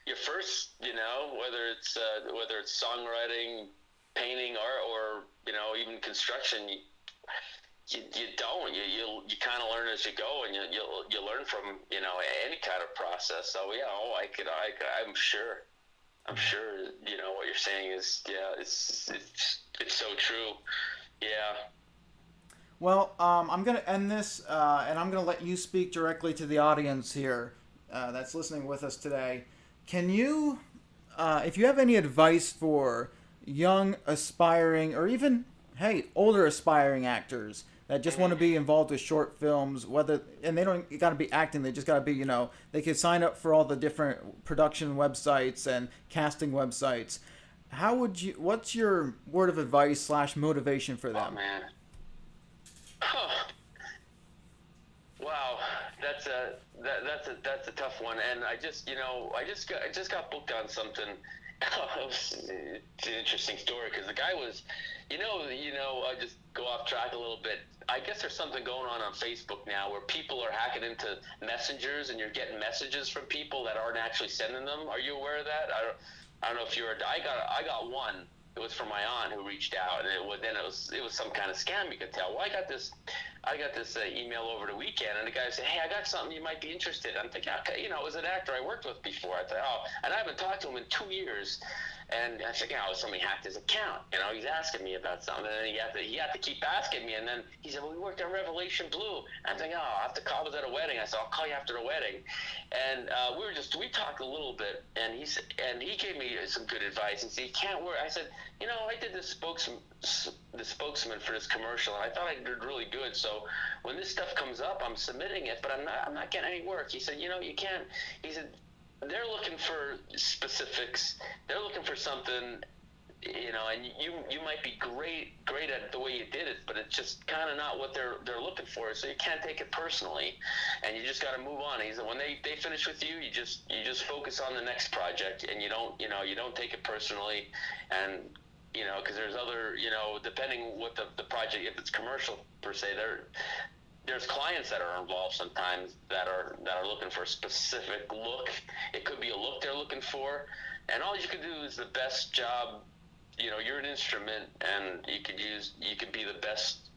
your first, whether it's songwriting, painting, art, or even construction, you kind of learn as you go, and you learn from any kind of process. So yeah, I'm sure what you're saying is it's so true. Yeah. Well, I'm going to end this, and I'm going to let you speak directly to the audience here that's listening with us today. Can you, if you have any advice for young, aspiring, or even, older aspiring actors that just want to be involved with short films, and they don't got to be acting, they just got to be, they could sign up for all the different production websites and casting websites. What's your word of advice / motivation for them? Oh, man. Huh. Wow, that's a tough one, and I just got booked on something. It's an interesting story, because the guy was, I just go off track a little bit. I guess there's something going on Facebook now where people are hacking into messengers, and you're getting messages from people that aren't actually sending them. Are you aware of that? I don't know if you were. I got one. It was from my aunt who reached out, and it was some kind of scam, you could tell. Well, I got this email over the weekend, and the guy said, "Hey, I got something you might be interested in." I'm thinking, okay, it was an actor I worked with before. I thought, and I haven't talked to him in 2 years. And I said, somebody hacked his account. He's asking me about something, and then he had to keep asking me. And then he said, "Well, we worked on Revelation Blue." And I'm thinking, I'll have to call. I was at a wedding. I said, "I'll call you after the wedding." And we talked a little bit, and he gave me some good advice. He said, "You can't work." I said, I did the spokesman for this commercial, and I thought I did really good. So when this stuff comes up, I'm submitting it, but I'm not getting any work. He said, "You can't." He said, they're looking for specifics. They're looking for something, and you might be great at the way you did it, but it's just kind of not what they're looking for. So you can't take it personally, and you just got to move on. He said, when they finish with you, you just focus on the next project, and you don't take it personally, and because there's other, depending what the project, if it's commercial per se, there's clients that are involved sometimes that are looking for a specific look. It could be a look they're looking for, and all you can do is the best job. You're an instrument, and you could be the best.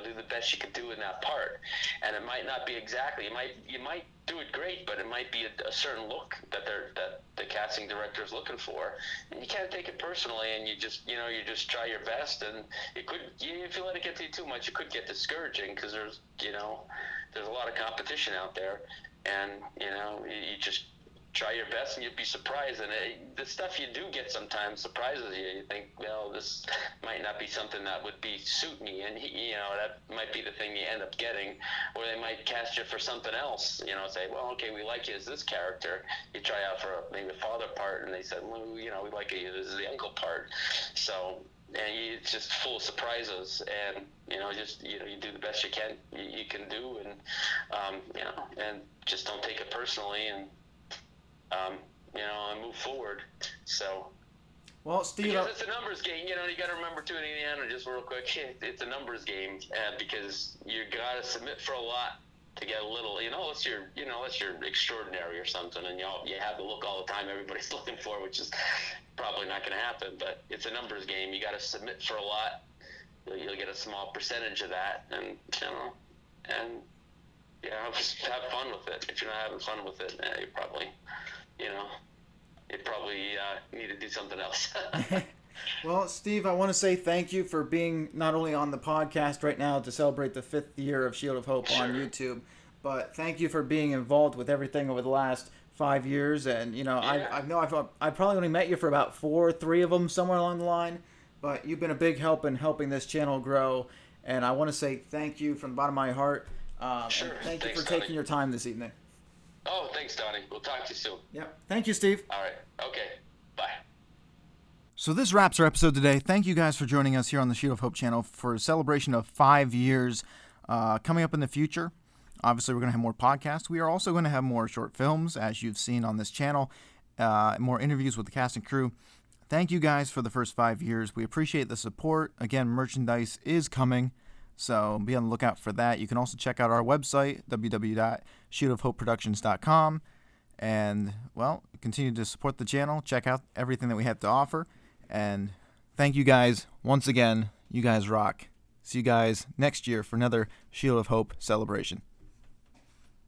Do the best you could do in that part, and it might not be exactly. You might do it great, but it might be a certain look that the casting director is looking for, and you can't take it personally. And you just try your best, and if you let it get to you too much, it could get discouraging, because there's a lot of competition out there, and you just try your best, and you'd be surprised. And the stuff you do get sometimes surprises you. You think, well, this might not be something that would suit me, and that might be the thing you end up getting. Or they might cast you for something else. Say, well, okay, we like you as this character. You try out for maybe a father part, and they said, well, we like you as the uncle part. So, and it's just full of surprises, and you do the best you can do, and and just don't take it personally, and and move forward. So Well, Steve, because it's a numbers game. You know, you got to remember too, Indiana, just real quick, it's a numbers game because you got to submit for a lot to get a little. Unless you're extraordinary or something, and you have the look all the time everybody's looking for, which is probably not going to happen. But it's a numbers game. You got to submit for a lot. You'll get a small percentage of that, and just have fun with it. If you're not having fun with it, you probably need to do something else. Well, Steve, I want to say thank you for being not only on the podcast right now to celebrate the 5th year of Shield of Hope on YouTube, but thank you for being involved with everything over the last 5 years. And I've probably only met you for about 3 of them, somewhere along the line. But you've been a big help in helping this channel grow, and I want to say thank you from the bottom of my heart. Sure. And thanks for Donnie. taking your time this evening. Oh, thanks, Donnie. We'll talk to you soon. Yep. Thank you, Steve. All right. Okay. Bye. So this wraps our episode today. Thank you guys for joining us here on the Shield of Hope channel for a celebration of 5 years. Coming up in the future, obviously we're going to have more podcasts. We are also going to have more short films, as you've seen on this channel, more interviews with the cast and crew. Thank you guys for the first 5 years. We appreciate the support. Again, merchandise is coming, so be on the lookout for that. You can also check out our website, www.shieldofhopeproductions.com, and, well, continue to support the channel. Check out everything that we have to offer, and thank you guys once again. You guys rock. See you guys next year for another Shield of Hope celebration.